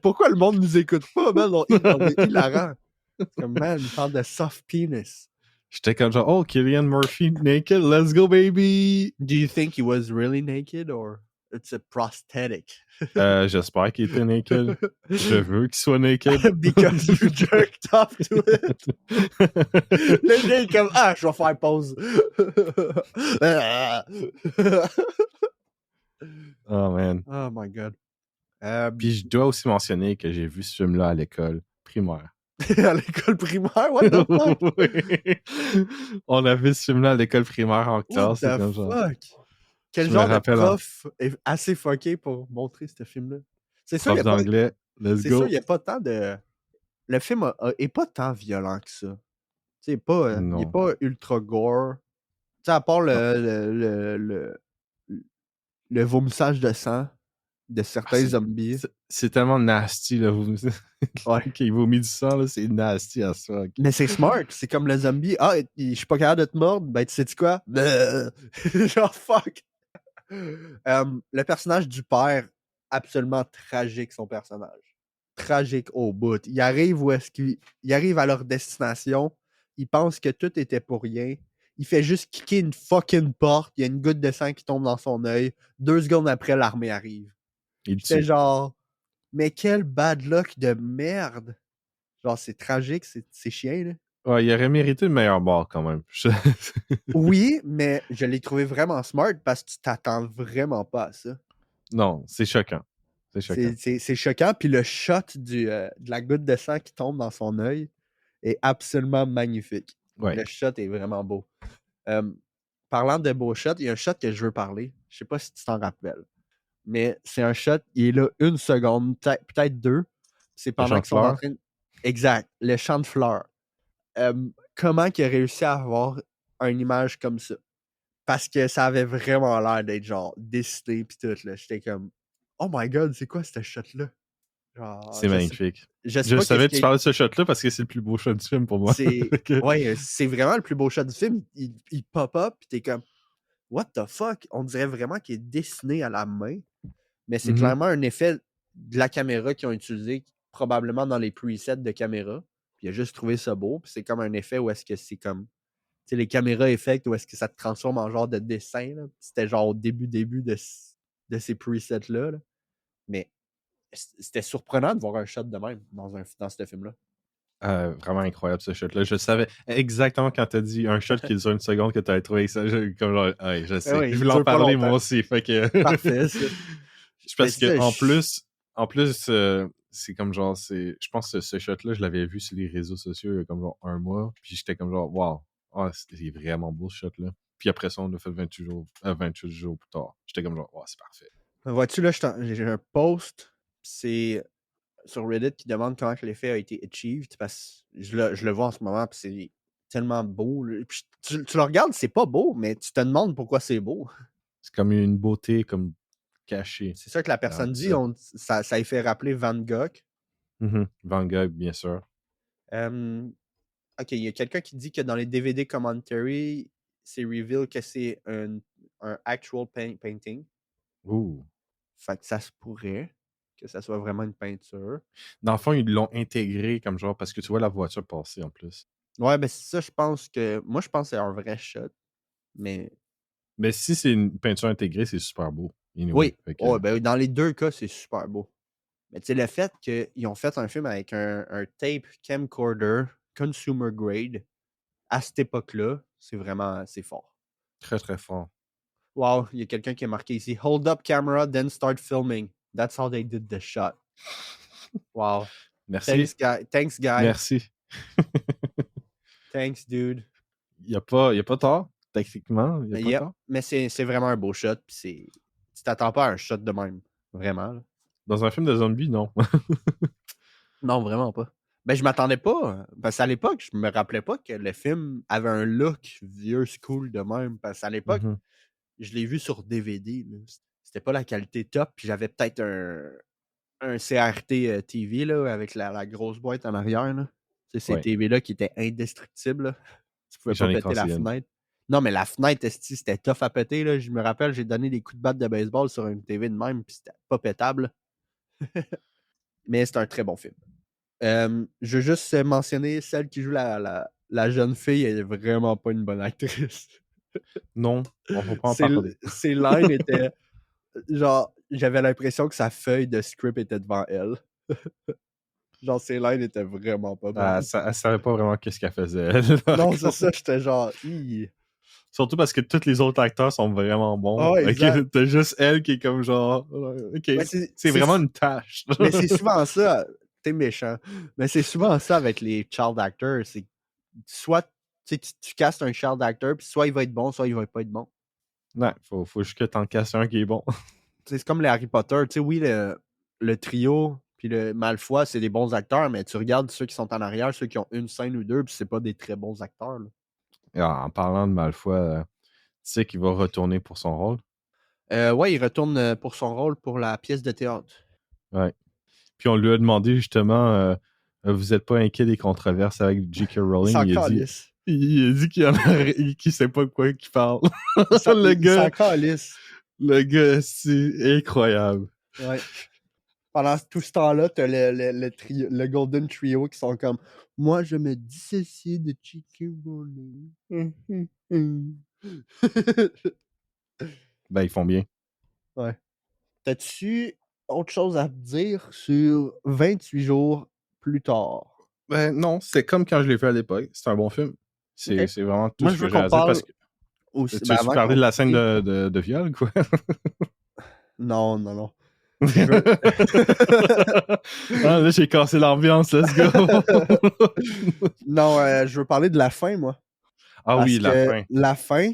Pourquoi le monde nous écoute pas, man? On est hilarant. C'est comme, man, il parle de soft penis. J'étais comme genre, oh, Cillian Murphy naked, let's go, baby! Do you think he was really naked or it's a prosthetic? J'espère qu'il était naked. Je veux qu'il soit naked. Because you jerked off to it. Le gars est comme, je vais faire pause. Oh, man. Oh my god. Puis je dois aussi mentionner que j'ai vu ce film-là à l'école primaire. À l'école primaire? What the fuck? Oui. On a vu ce film-là à l'école primaire en What classe. the Comme genre... fuck? Quel Je me genre de rappelle, prof est assez fucké pour montrer ce film-là? C'est sûr, prof d'anglais, let's c'est go. sûr, il n'y a pas tant de. Le film est pas tant violent que ça. Tu sais, il n'est Non. pas ultra gore. Tu sais, à part le vomissage de sang de certains zombies. C'est tellement nasty, là. Ouais. Qu'il vomit du sang, là, c'est nasty à ça. Mais c'est smart. C'est comme le zombie. Je suis pas capable de te mordre. Ben, tu sais quoi? Genre, fuck. Le personnage du père, absolument tragique, son personnage. Tragique au bout. Il arrive il arrive à leur destination. Il pense que tout était pour rien. Il fait juste kicker une fucking porte. Il y a une goutte de sang qui tombe dans son œil. 2 secondes après, l'armée arrive. J'étais genre, mais quel bad luck de merde. Genre, c'est tragique, c'est chien, là. Ouais, il aurait mérité une meilleure barre quand même. Oui, mais je l'ai trouvé vraiment smart parce que tu t'attends vraiment pas à ça. Non, c'est choquant. C'est choquant. C'est choquant. Puis le shot de la goutte de sang qui tombe dans son œil est absolument magnifique. Ouais. Le shot est vraiment beau. Euh, Parlant de beaux shots, il y a un shot que je veux parler. Je sais pas si tu t'en rappelles. Mais c'est un shot, il est là 1 seconde, peut-être 2. C'est Le pendant champ de qu'ils sont en fleurs. train de... Exact, le champ de fleurs. Comment qu'il a réussi à avoir une image comme ça? Parce que ça avait vraiment l'air d'être genre dessiné pis tout, là. J'étais comme, oh my god, c'est quoi ce shot-là? Genre, C'est magnifique. je sais Je pas qu'est-ce savais que qui tu est. parlais de ce shot-là parce que c'est le plus beau shot du film pour moi. C'est. Fait que- Ouais, c'est vraiment le plus beau shot du film. Il pop up pis t'es comme, what the fuck? On dirait vraiment qu'il est dessiné à la main. Mais c'est Mhm. clairement un effet de la caméra qu'ils ont utilisé probablement dans les presets de caméra. Puis il a juste trouvé ça beau. Puis c'est comme un effet où est-ce que c'est comme. Tu sais, les caméras effect où est-ce que ça te transforme en genre de dessin. Là. C'était genre au début de ces presets-là. Là. Mais c'était surprenant de voir un shot de même dans ce film-là. Vraiment incroyable ce shot-là. Je savais exactement quand t'as dit un shot qui dure une seconde que t'avais trouvé ça. Comme genre, ouais, je Ah sais. oui, Je il voulais en dure pas parler moi longtemps. aussi. Fait que. Parfait, ça. C'est Mais parce que c'est ça, en plus, c'est comme genre, je pense que ce shot-là, je l'avais vu sur les réseaux sociaux il y a comme genre un mois. Puis j'étais comme genre, wow, ah, c'est vraiment beau ce shot-là. Puis après ça, on l'a fait 28 jours plus tard. J'étais comme genre, wow, c'est parfait. vois-tu, là, j'ai un post, c'est sur Reddit qui demande comment que l'effet a été achieved, parce que je le vois en ce moment, puis c'est tellement beau. Là. Puis tu le regardes, c'est pas beau, mais tu te demandes pourquoi c'est beau. C'est comme une beauté comme cachée C'est ça que la dans personne tout dit, ça. ça lui fait rappeler Van Gogh. Van Gogh, bien sûr. Ok, il y a quelqu'un qui dit que dans les DVD commentary, c'est reveal que c'est un actual painting. Ouh. Fait que ça se pourrait que ça soit vraiment une peinture. Dans le fond, ils l'ont intégré comme genre parce que tu vois la voiture passer en plus. Ouais, ben c'est ça, je pense que. Moi, je pense que c'est un vrai shot. Mais Mais si c'est une peinture intégrée, c'est super beau. Anyway. oui, Fait que, ouais, ben, dans les deux cas, c'est super beau. Mais tu sais, le fait qu'ils ont fait un film avec un tape camcorder consumer grade à cette époque-là, c'est fort. très très fort. Wow, il y a quelqu'un qui a marqué ici Hold up camera, then start filming. That's how they did the shot. Wow. Merci. Thanks, guy. Merci. Thanks, dude. Il n'y a pas tort. Techniquement, il n'y a pas Yep. tort. Mais c'est vraiment un beau shot. Puis tu t'attends pas à un shot de même. Vraiment. Là. Dans un film de zombies, non. Non, vraiment pas. Ben, je m'attendais pas. Parce qu'à l'époque, je me rappelais pas que le film avait un look vieux school de même. Parce qu'à l'époque, Mhm. je l'ai vu sur DVD. Là. C'était pas la qualité top. Puis j'avais peut-être un CRT TV là, avec la grosse boîte en arrière. Là. Tu sais, ces Ouais. TV-là qui étaient indestructibles. Là. Tu pouvais pas J'en ai péter la cassé une. fenêtre. Non, mais la fenêtre, c'était tough à péter. Là. Je me rappelle, j'ai donné des coups de batte de baseball sur une TV de même, puis c'était pas pétable. Mais c'est un très bon film. Je veux juste mentionner celle qui joue la jeune fille, elle est vraiment pas une bonne actrice. Non, on va pas en parler. Ses lines étaient. Genre, j'avais l'impression que sa feuille de script était devant elle. Genre, ses lines étaient vraiment pas bonnes. Elle savait pas vraiment qu'est-ce qu'elle faisait. Elle, par Non, c'est contre. ça, j'étais genre. Hi. Surtout parce que tous les autres acteurs sont vraiment bons. Ah, exact. Ok, t'as juste elle qui est comme genre. Ok, Mais c'est vraiment une tâche. Mais c'est souvent ça. T'es méchant. Mais c'est souvent ça avec les child actors. C'est soit tu castes un child actor, puis soit il va être bon, soit il va pas être bon. Ouais, faut juste que t'en casses un qui est bon. C'est comme les Harry Potter. Tu sais, oui, le trio puis le Malfoy, c'est des bons acteurs, mais tu regardes ceux qui sont en arrière, ceux qui ont une scène ou deux, puis c'est pas des très bons acteurs. Là. Et en parlant de Malfoy, tu sais qu'il va retourner pour son rôle. Ouais, il retourne pour son rôle pour la pièce de théâtre. Ouais. Puis on lui a demandé justement, vous êtes pas inquiet des controverses avec J.K. Rowling? Il a dit qu'il sait pas de quoi il parle. Il s'en calisse. Le gars, c'est incroyable. Ouais. Pendant tout ce temps-là, t'as le Golden Trio qui sont comme moi, je me dissocie de J.K. Rowling. Ben, ils font bien. Ouais. T'as-tu autre chose à dire sur 28 jours plus tard? Ben non, c'est comme quand je l'ai vu à l'époque. C'est un bon film. C'est Ok. vraiment tout Moi, ce je que veux j'ai qu'on à dire parce parle que. aussi. Tu Ben, as-tu avant parlé qu'on de la scène finisse. de viol, quoi? Non, non, non. Je veux. Ah, là, j'ai cassé l'ambiance, let's go! Non, je veux parler de la fin, moi. Ah Parce oui, la que fin. la fin,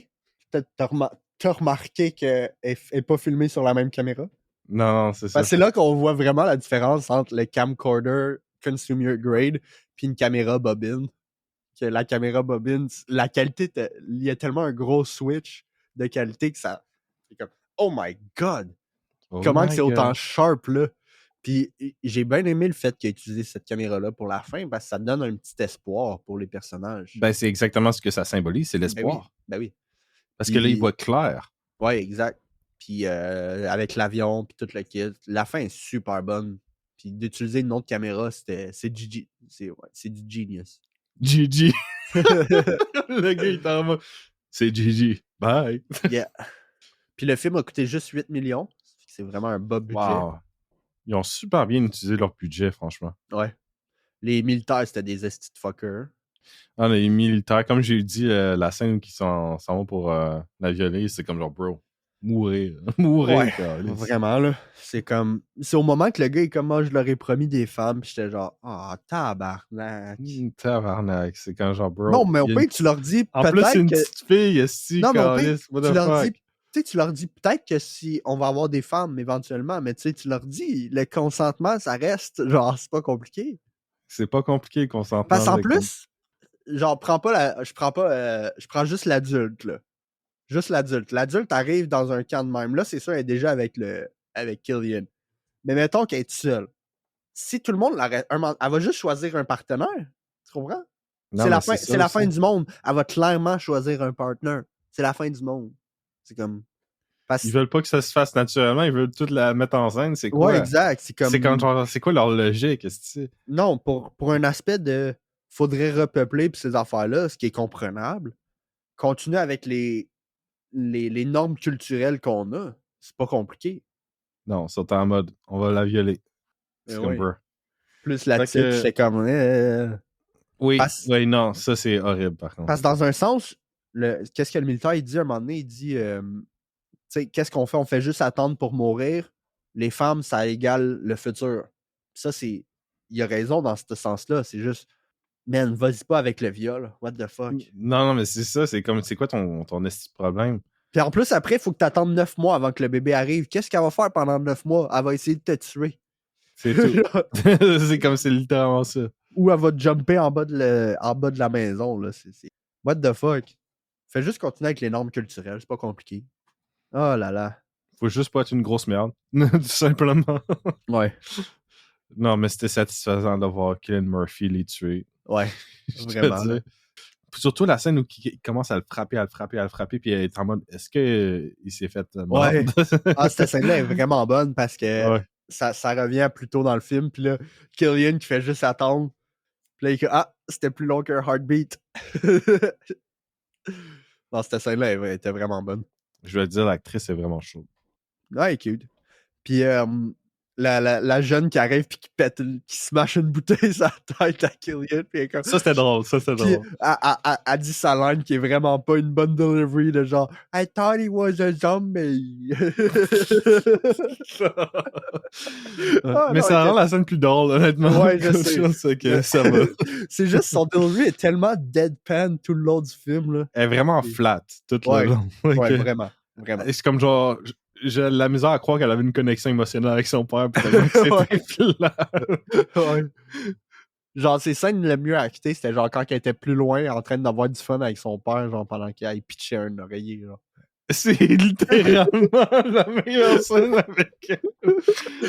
t'as remarqué qu'elle n'est pas filmée sur la même caméra? Non, non, c'est Parce ça. que c'est là qu'on voit vraiment la différence entre le camcorder consumer grade puis une caméra bobine. Que la caméra bobine, la qualité, il y a tellement un gros switch de qualité que ça. C'est comme, oh my god! Oh Comment que my c'est autant god. sharp là? Puis j'ai bien aimé le fait qu'il ait utilisé cette caméra-là pour la fin parce que ça donne un petit espoir pour les personnages. Ben, c'est exactement ce que ça symbolise, c'est Ben oui, l'espoir. ben oui. Parce que là, il Puis, voit clair. ouais, exact. Puis avec l'avion, puis tout le kit, la fin est super bonne. Puis d'utiliser une autre caméra, c'est GG. C'est du genius. GG. Le gars, il est en mode. C'est GG. Bye. Yeah. Puis le film a coûté juste 8 millions. C'est vraiment un bas budget. Wow. Ils ont super bien utilisé leur budget, franchement. Ouais. Les militaires, c'était des esti de fuckers. Ah, les militaires, comme j'ai dit, la scène où ils s'en vont pour la violer, c'est comme genre, bro, mourir. Mourir, Ouais, câlisse. vraiment, là. C'est comme. C'est au moment que le gars est comme, moi, je leur ai promis des femmes, pis j'étais genre, ah, tabarnak. Tabarnak, c'est quand genre, bro. Non, mais au il y a pire, tu leur dis En plus, c'est peut-être une que. petite fille, esti, Non, mais au pire, câlisse, what tu the leur fuck. dis. Tu sais, tu leur dis peut-être que si on va avoir des femmes éventuellement, mais tu sais, tu leur dis, le consentement, ça reste, genre, c'est pas compliqué. C'est pas compliqué le consentement. Parce qu'en là, comme- plus, genre, je prends juste l'adulte, là. Juste l'adulte. L'adulte arrive dans un camp de même. Là, c'est sûr, elle est déjà avec Killian. Mais mettons qu'elle est seule. Si tout le monde l'arrête, elle va juste choisir un partenaire. Tu comprends? Non, mais c'est C'est ça la aussi. fin du monde. Elle va clairement choisir un partenaire. C'est la fin du monde. C'est comme. Ils veulent pas que ça se fasse naturellement, ils veulent tout la mettre en scène, c'est quoi? Ouais, exact. C'est comme. C'est quand genre, c'est quoi leur logique, esti? Non, pour un aspect de. Faudrait repeupler pis ces affaires-là, ce qui est comprenable. Continuer avec les normes culturelles qu'on a. C'est pas compliqué. Non, ils sont en mode, on va la violer. C'est comme, Ouais. bro. Plus la Fait titre, que, c'est comme. oui, Parce, oui, non, ça c'est horrible par contre. parce que dans un sens, qu'est-ce que le militaire il dit à un moment donné? Il dit tu sais, qu'est-ce qu'on fait? On fait juste attendre pour mourir. Les femmes, ça égale le futur. Ça, c'est. Il a raison dans ce sens-là. C'est juste. Man, vas-y pas avec le viol. What the fuck? Non, non, mais c'est ça, c'est comme, c'est quoi ton esti de problème? Puis en plus, après, il faut que tu attendes 9 mois avant que le bébé arrive. Qu'est-ce qu'elle va faire pendant 9 mois? Elle va essayer de te tuer. C'est tout. C'est comme, c'est littéralement ça. Ou elle va te jumper en bas de la maison. Là. What the fuck? Fais juste continuer avec les normes culturelles. C'est pas compliqué. Oh là là. Faut juste pas être une grosse merde. Tout simplement. Ouais. Non, mais c'était satisfaisant de voir Cillian Murphy les tuer. Ouais. Je te Vraiment. dis. Surtout la scène où il commence à le frapper, puis elle est en mode, est-ce qu'il s'est fait mordre? Ouais. Ah, cette scène-là est vraiment bonne parce que Ouais. ça revient plus tôt dans le film. Puis là, Killian qui fait juste attendre. Puis là, il dit ah, c'était plus long qu'un heartbeat. Non, cette scène-là elle était vraiment bonne. Je vais te dire, l'actrice est vraiment chaude. Ouais, elle est cute. Puis la jeune qui arrive puis qui se mâche une bouteille sur la tête à Killian. Puis elle est comme... Ça, c'était drôle. Puis elle dit sa line qui est vraiment pas une bonne delivery de genre I thought he was a zombie. Mais ça rend la scène plus drôle, honnêtement. Ouais, je sais. Que ça va. C'est juste son delivery est tellement deadpan tout le long du film. Là. Elle est vraiment flat tout Ouais. le long. Ouais, vraiment. Vraiment. C'est comme genre, j'ai la misère à croire qu'elle avait une connexion émotionnelle avec son père. C'était flat. Ouais. Genre, ses scènes le mieux actées, c'était genre quand elle était plus loin en train d'avoir du fun avec son père, genre pendant qu'il pitchait un oreiller. Genre. C'est littéralement la meilleure scène avec elle.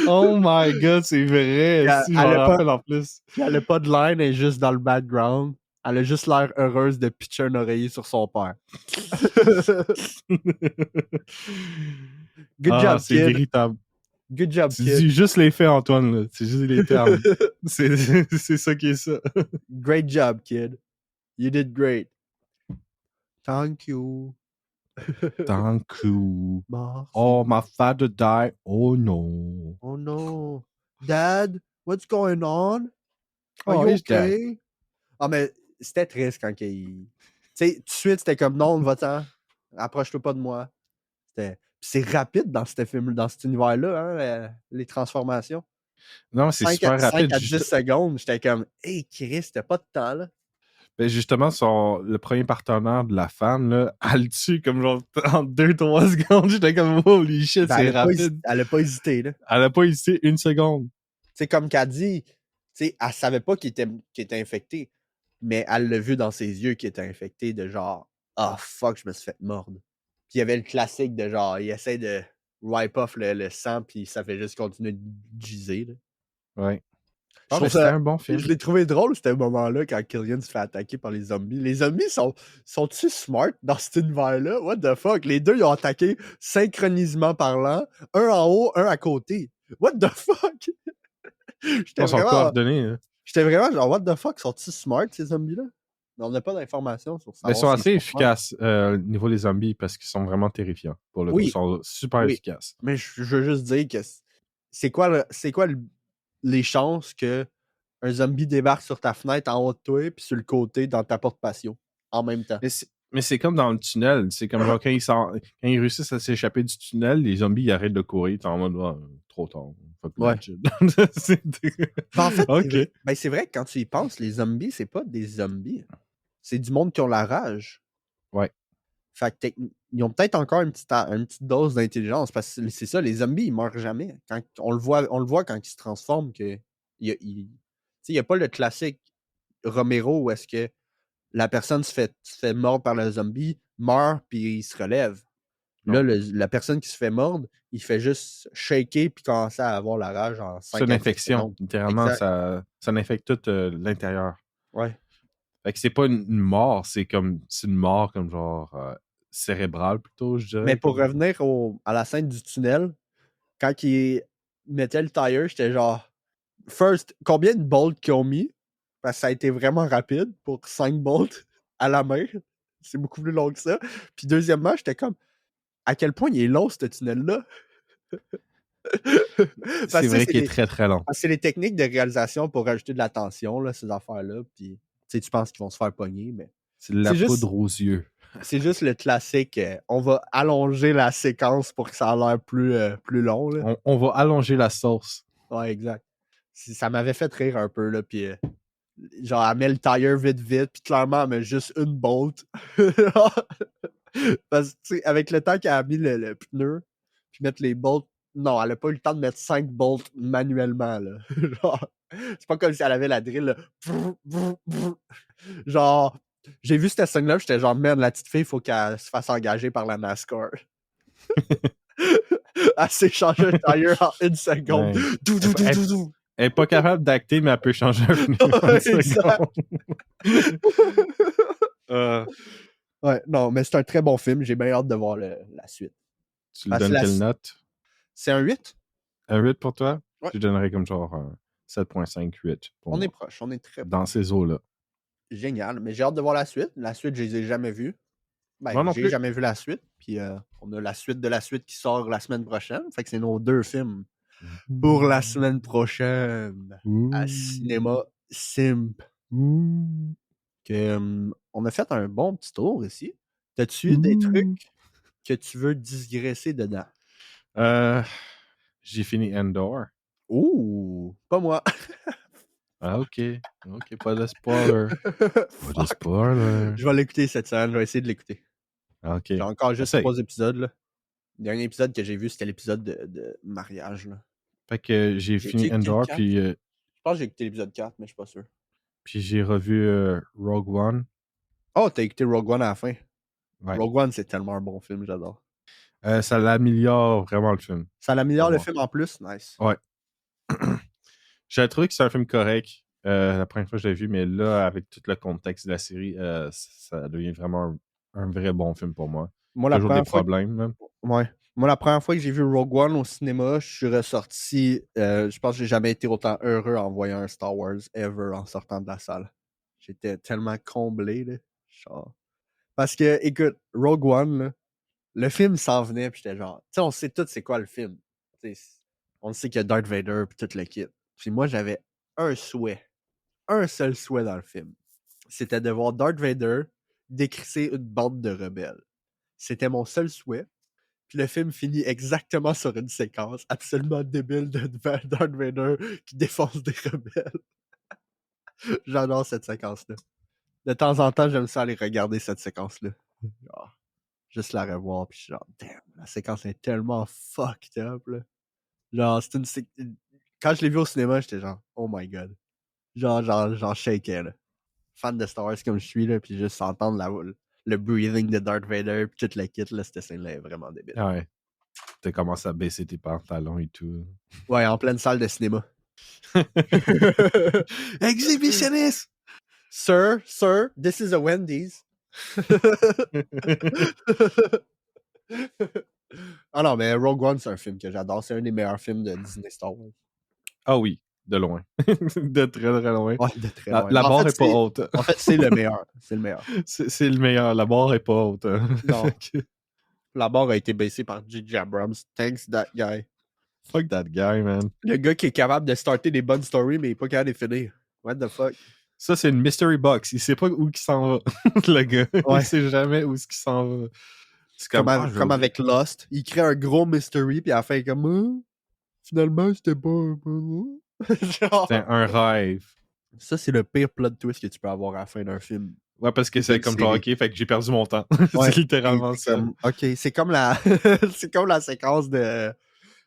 Oh my god, c'est vrai. Si je me rappelle en plus. Puis elle a pas de line, elle est juste dans le background. Elle a juste l'air heureuse de pitcher un oreiller sur son père. Good job, c'est kid. véritable. Good job, tu kid. dis juste les faits, Antoine. Là. C'est juste les termes. c'est ça qui est ça. Great job, kid. You did great. Thank you. Thank you. Merci. Oh, my father died. Oh no. Oh no. Dad, what's going on? Are Oh, you he's dead. okay? Ah, mais c'était triste quand il. Tu sais, tout de suite, c'était comme non, va-t'en, approche-toi pas de moi. Puis c'est rapide dans ce film, dans cet univers-là, hein, les transformations. Non, c'est super 5 rapide. à 10 secondes, j'étais comme, hey, Chris, t'as pas de temps, là. Ben justement, le premier partenaire de la femme, là, elle le tue comme genre en 2-3 secondes. J'étais comme, holy shit, Ben, c'est rapide. elle a pas hésité, là. Elle a pas hésité une seconde. C'est comme qu'elle dit, tu sais, elle savait pas qu'il était infecté, mais elle l'a vu dans ses yeux qu'il était infecté, de genre, ah, fuck, je me suis fait mordre. Puis il y avait le classique de genre, il essaie de wipe off le sang, puis ça fait juste continuer de giser, là. Ouais. Je Ah, mais trouve c'était ça. un bon film. Je l'ai trouvé drôle, ce moment-là, quand Killian se fait attaquer par les zombies. Les zombies sont-ils smart dans cet univers-là? What the fuck? Les deux, ils ont attaqué synchronisement parlant, un en haut, un à côté. What the fuck? J'étais Ils sont vraiment, coordonnés. Hein. genre, what the fuck? Sont-ils smart, ces zombies-là? Mais on n'a pas d'informations sur Mais ils savoir sont s'ils assez sont smart. efficaces au niveau des zombies parce qu'ils sont vraiment terrifiants. Pour le coup, ils Oui, sont super oui. efficaces. Mais je veux juste dire que c'est quoi les chances que un zombie débarque sur ta fenêtre en haut de toi puis sur le côté dans ta porte patio en même temps? Mais c'est comme dans le tunnel. C'est comme genre quand ils réussissent à s'échapper du tunnel, les zombies ils arrêtent de courir. T'es en mode ah, trop tard. Fuck Ouais. that shit. Ben, en fait, ok. c'est vrai que quand tu y penses, les zombies, c'est pas des zombies. C'est du monde qui ont la rage. Ouais. Fait que ils ont peut-être encore une petite dose d'intelligence parce que c'est ça, les zombies, ils meurent jamais. Quand, on le voit quand ils se transforment que il n'y a pas le classique Romero où est-ce que la personne se fait mordre par le zombie, meurt, puis il se relève. Non. Là, la personne qui se fait mordre, il fait juste shaker puis commencer à avoir la rage en 5 C'est une à 10 infection. secondes. Littéralement, Exact. ça infecte tout l'intérieur. Ouais. Fait que c'est pas une mort, c'est une mort comme genre cérébrale plutôt, je dirais. Mais pour revenir à la scène du tunnel, quand il mettait le tire, j'étais genre, first, combien de bolts qu'ils ont mis? Parce que ça a été vraiment rapide pour 5 bolts à la main. C'est beaucoup plus long que ça. Puis deuxièmement, j'étais comme, à quel point il est long, ce tunnel-là? C'est vrai qu'il est très très long. C'est les techniques de réalisation pour rajouter de la tension, là, ces affaires-là. Puis, tu penses qu'ils vont se faire pogner, mais. C'est de la juste, poudre aux yeux. C'est juste le classique. On va allonger la séquence pour que ça a l'air plus long. Là. On va allonger la sauce. Ouais, exact. Ça m'avait fait rire un peu, là. Puis, genre, elle met le tire vite, puis clairement, elle met juste une bolt. Parce que, tu sais, avec le temps qu'elle a mis le pneu, puis mettre les bolts, non, elle a pas eu le temps de mettre 5 bolts manuellement, là. Genre, c'est pas comme si elle avait la drill, là. Genre, j'ai vu cette scène-là, j'étais genre, merde, la petite fille, il faut qu'elle se fasse engager par la NASCAR. Elle s'est changé un tire en une seconde. Ouais. Elle est pas capable d'acter, mais elle peut changer un pneu en une seconde. Ouais, non, mais c'est un très bon film. J'ai bien hâte de voir la suite. Tu lui donnes quelle note? C'est un 8? Un 8 pour toi? Ouais. Je donnerais comme genre un 7.5, 8. On est proche, on est très proche. Dans ces eaux-là. Génial, mais j'ai hâte de voir la suite. La suite, je les ai jamais vues. Ben, Moi non j'ai plus. jamais vu la suite. Puis on a la suite de la suite qui sort la semaine prochaine. Fait que c'est nos 2 films pour la semaine prochaine à Cinéma Simp. On a fait un bon petit tour ici. T'as-tu des trucs que tu veux digresser dedans? J'ai fini Endor. Ouh, pas moi. Ah, ok. Ok, pas de spoiler. Pas de spoiler. Je vais l'écouter cette semaine. Je vais essayer de l'écouter. Ok. J'ai encore juste Essaye. 3 épisodes. Là. Le dernier épisode que j'ai vu, c'était l'épisode de mariage. Là. Fait que j'ai fini Endor, puis... Je pense que j'ai écouté l'épisode 4, mais je suis pas sûr. Puis j'ai revu Rogue One. Oh, t'as écouté Rogue One à la fin? Ouais. Rogue One, c'est tellement un bon film, j'adore. Ça l'améliore vraiment le film. Ça l'améliore le film en plus? Nice. Ouais. J'ai trouvé que c'est un film correct la première fois que je l'ai vu, mais là, avec tout le contexte de la série, ça devient vraiment un vrai bon film pour moi. Toujours des problèmes, même. Ouais. Moi, la première fois que j'ai vu Rogue One au cinéma, je suis ressorti. Je pense que j'ai jamais été autant heureux en voyant un Star Wars ever en sortant de la salle. J'étais tellement comblé, là. Genre. Parce que, écoute, Rogue One, là, le film s'en venait, puis j'étais genre. Tu sais, on sait tous c'est quoi le film. T'sais, on sait qu'il y a Darth Vader, puis tout le kit. Puis moi, j'avais un souhait. un seul souhait dans le film. C'était de voir Darth Vader décrisser une bande de rebelles. C'était mon seul souhait. Puis le film finit exactement sur une séquence absolument débile de Darth Vader qui défonce des rebelles. J'adore cette séquence-là. De temps en temps, j'aime ça aller regarder cette séquence-là. Genre, juste la revoir, puis genre, damn, la séquence est tellement fucked up, là. Genre, c'est une quand je l'ai vu au cinéma, j'étais genre, oh my god. Genre shakeais, là. Fan de Star Wars comme je suis, là, puis juste entendre le breathing de Darth Vader, puis toute la kit, là, cette scène-là est vraiment débile. Ah ouais. T'as commencé à baisser tes pantalons et tout. Ouais, en pleine salle de cinéma. Exhibitionniste! Sir, this is a Wendy's. Ah non, mais Rogue One, c'est un film que j'adore. C'est un des meilleurs films de Disney Star Wars. Ah oui, de loin. De très, très loin. Ouais, de très loin. La barre est pas haute. En fait, c'est le meilleur. C'est le meilleur. C'est le meilleur. La barre est pas haute. Non. La barre a été baissée par J.J. Abrams. Thanks, that guy. Fuck that guy, man. Le gars qui est capable de starter des bonnes stories, mais il est pas capable de finir. What the fuck? Ça, c'est une mystery box. Il sait pas où il s'en va, le gars. Ouais. Il sait jamais où il s'en va. C'est comme avec Lost. Il crée un gros mystery, puis à la fin, il est comme finalement, c'était pas un peu. C'était un rêve. Ça, c'est le pire plot twist que tu peux avoir à la fin d'un film. Ouais, parce que c'est comme genre, ok, fait que j'ai perdu mon temps. Ouais, c'est littéralement ça. Ok, c'est comme la c'est comme la séquence de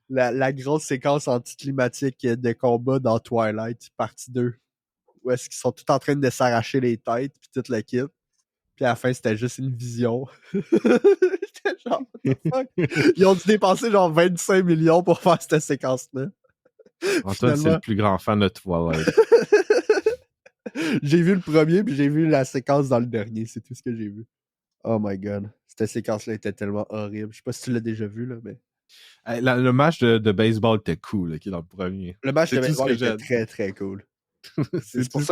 la grosse séquence anticlimatique de combat dans Twilight, partie 2. Où est-ce qu'ils sont tous en train de s'arracher les têtes, puis toute la kit. Puis à la fin, c'était juste une vision. J'étais genre, what the fuck? Ils ont dû dépenser genre 25 millions pour faire cette séquence-là. Antoine, c'est le plus grand fan de Twilight. J'ai vu le premier, puis j'ai vu la séquence dans le dernier. C'est tout ce que j'ai vu. Oh my god. Cette séquence-là était tellement horrible. Je sais pas si tu l'as déjà vu, là, mais... Le match de baseball était cool, là, qui est dans le premier. Le match de baseball était très, très cool. c'est pour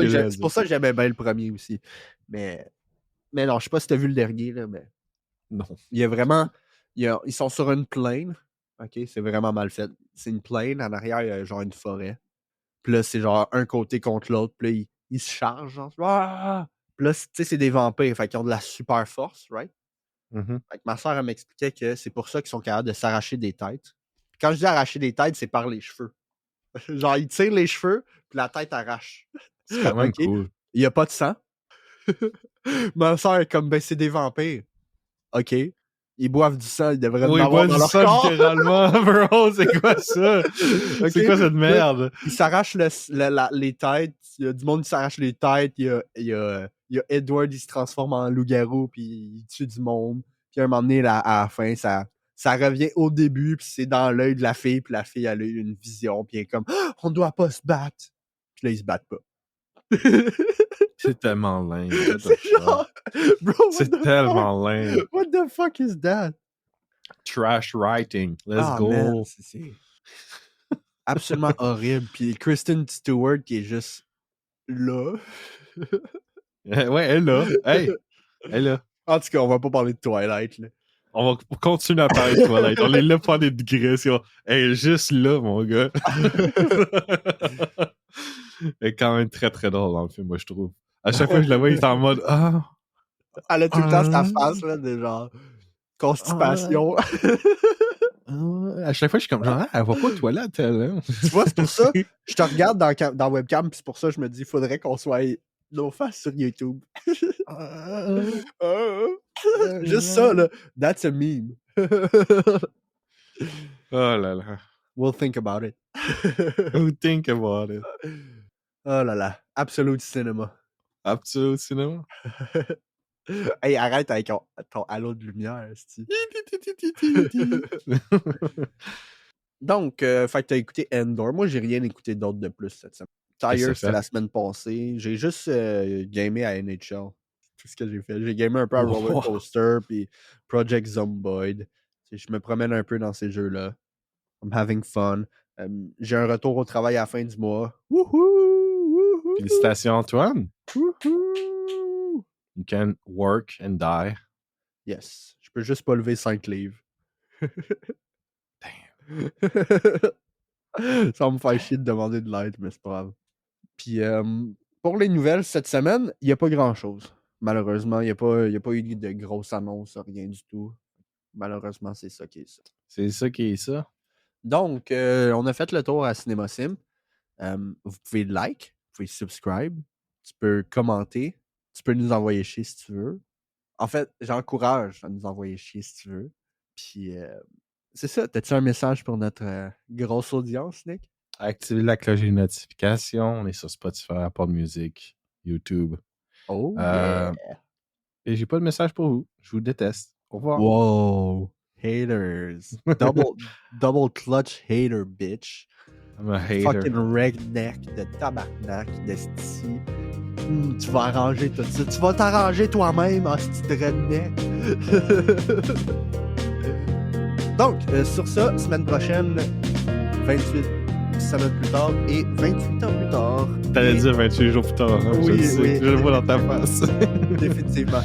ça que j'aimais bien le premier aussi. Mais non, je sais pas si t'as vu le dernier, là, mais... Non. Il y a vraiment... Ils sont sur une plaine. OK, c'est vraiment mal fait. C'est une plaine. En arrière, il y a genre une forêt. Puis là, c'est genre un côté contre l'autre. Puis là, ils se chargent, genre... Ah! Puis là, tu sais, c'est des vampires. Fait qu'ils ont de la super force, right? Mm-hmm. Fait que ma soeur, elle m'expliquait que c'est pour ça qu'ils sont capables de s'arracher des têtes. Puis quand je dis arracher des têtes, c'est par les cheveux. Genre, ils tirent les cheveux, puis la tête arrache. C'est quand même cool. Il n'y a pas de sang. Ma soeur est comme, ben, c'est des vampires. OK. Ils boivent du sang, ils devraient en avoir dans leur corps. Littéralement, bro, c'est quoi ça? Okay. C'est quoi cette merde? Ils s'arrachent les têtes. Il y a du monde qui s'arrache les têtes. Il y a Edward, il se transforme en loup-garou, puis il tue du monde. Puis à un moment donné, à la fin, ça revient au début, puis c'est dans l'œil de la fille, puis la fille, elle a eu une vision, puis elle est comme « On doit pas se battre! » Puis là, ils se battent pas. C'est tellement lame. C'est genre... Bro, c'est tellement lame. What the fuck is that? Trash writing. Let's go. Man, c'est absolument horrible. Puis Kristen Stewart qui est juste là. Ouais, elle est là. Hey, elle est là. En tout cas, on va pas parler de Twilight, là. On va continuer à parler de Twilight. On est là pour faire des digressions. Elle est juste là, mon gars. Elle est quand même très, très drôle dans le film, moi, je trouve. À chaque fois que je la vois, il est en mode « Ah! » Elle a tout le temps sa face, là, de genre constipation. À chaque fois, je suis comme genre, elle va pas aux toilettes, elle. Hein? Tu vois, c'est pour ça, je te regarde dans webcam, puis c'est pour ça que je me dis, il faudrait qu'on soit nos faces sur YouTube. Juste ça, là. That's a meme. Oh là là. We'll think about it. We'll think about it. Oh là là. Absolute Cinema. Absolute Cinema. Hey, arrête avec ton halo de lumière, c'ti. Donc, fait que t'as écouté Endor. Moi, j'ai rien écouté d'autre de plus cette semaine. Tire, c'était la semaine passée. J'ai juste gamé à NHL. Tout ce que j'ai fait. J'ai gamé un peu à Roller Coaster, puis Project Zomboid. Je me promène un peu dans ces jeux-là. I'm having fun. J'ai un retour au travail à la fin du mois. Wouhou! Félicitations, Antoine. Wouhou! You can work and die. Yes. Je peux juste pas lever 5 livres. Damn. Ça va me faire chier de demander de l'aide, mais c'est pas grave. Puis, pour les nouvelles cette semaine, il n'y a pas grand-chose. Malheureusement, il n'y a pas eu de grosses annonces, rien du tout. Malheureusement, c'est ça qui est ça. C'est ça qui est ça. Donc, on a fait le tour à CinemaSim. Vous pouvez like, vous pouvez subscribe, tu peux commenter, tu peux nous envoyer chier si tu veux. En fait, j'encourage à nous envoyer chier si tu veux. Puis, c'est ça. T'as-tu un message pour notre grosse audience, Nick? Activez la cloche des notifications. On est sur Spotify, Apple Music, YouTube. Oh yeah! Et j'ai pas de message pour vous. Je vous déteste. Au revoir. Wow! Haters! Double clutch hater, bitch! I'm a hater. Fucking redneck de tabarnak d'esti. Tu vas arranger tout ça. Tu vas t'arranger toi-même, hostie de redneck. Donc, sur ça, semaine prochaine, 28 semaines plus tard et 28 ans plus tard. T'allais dire 28 jours plus tard. Hein? Oui, Je le vois dans ta face. Définitivement.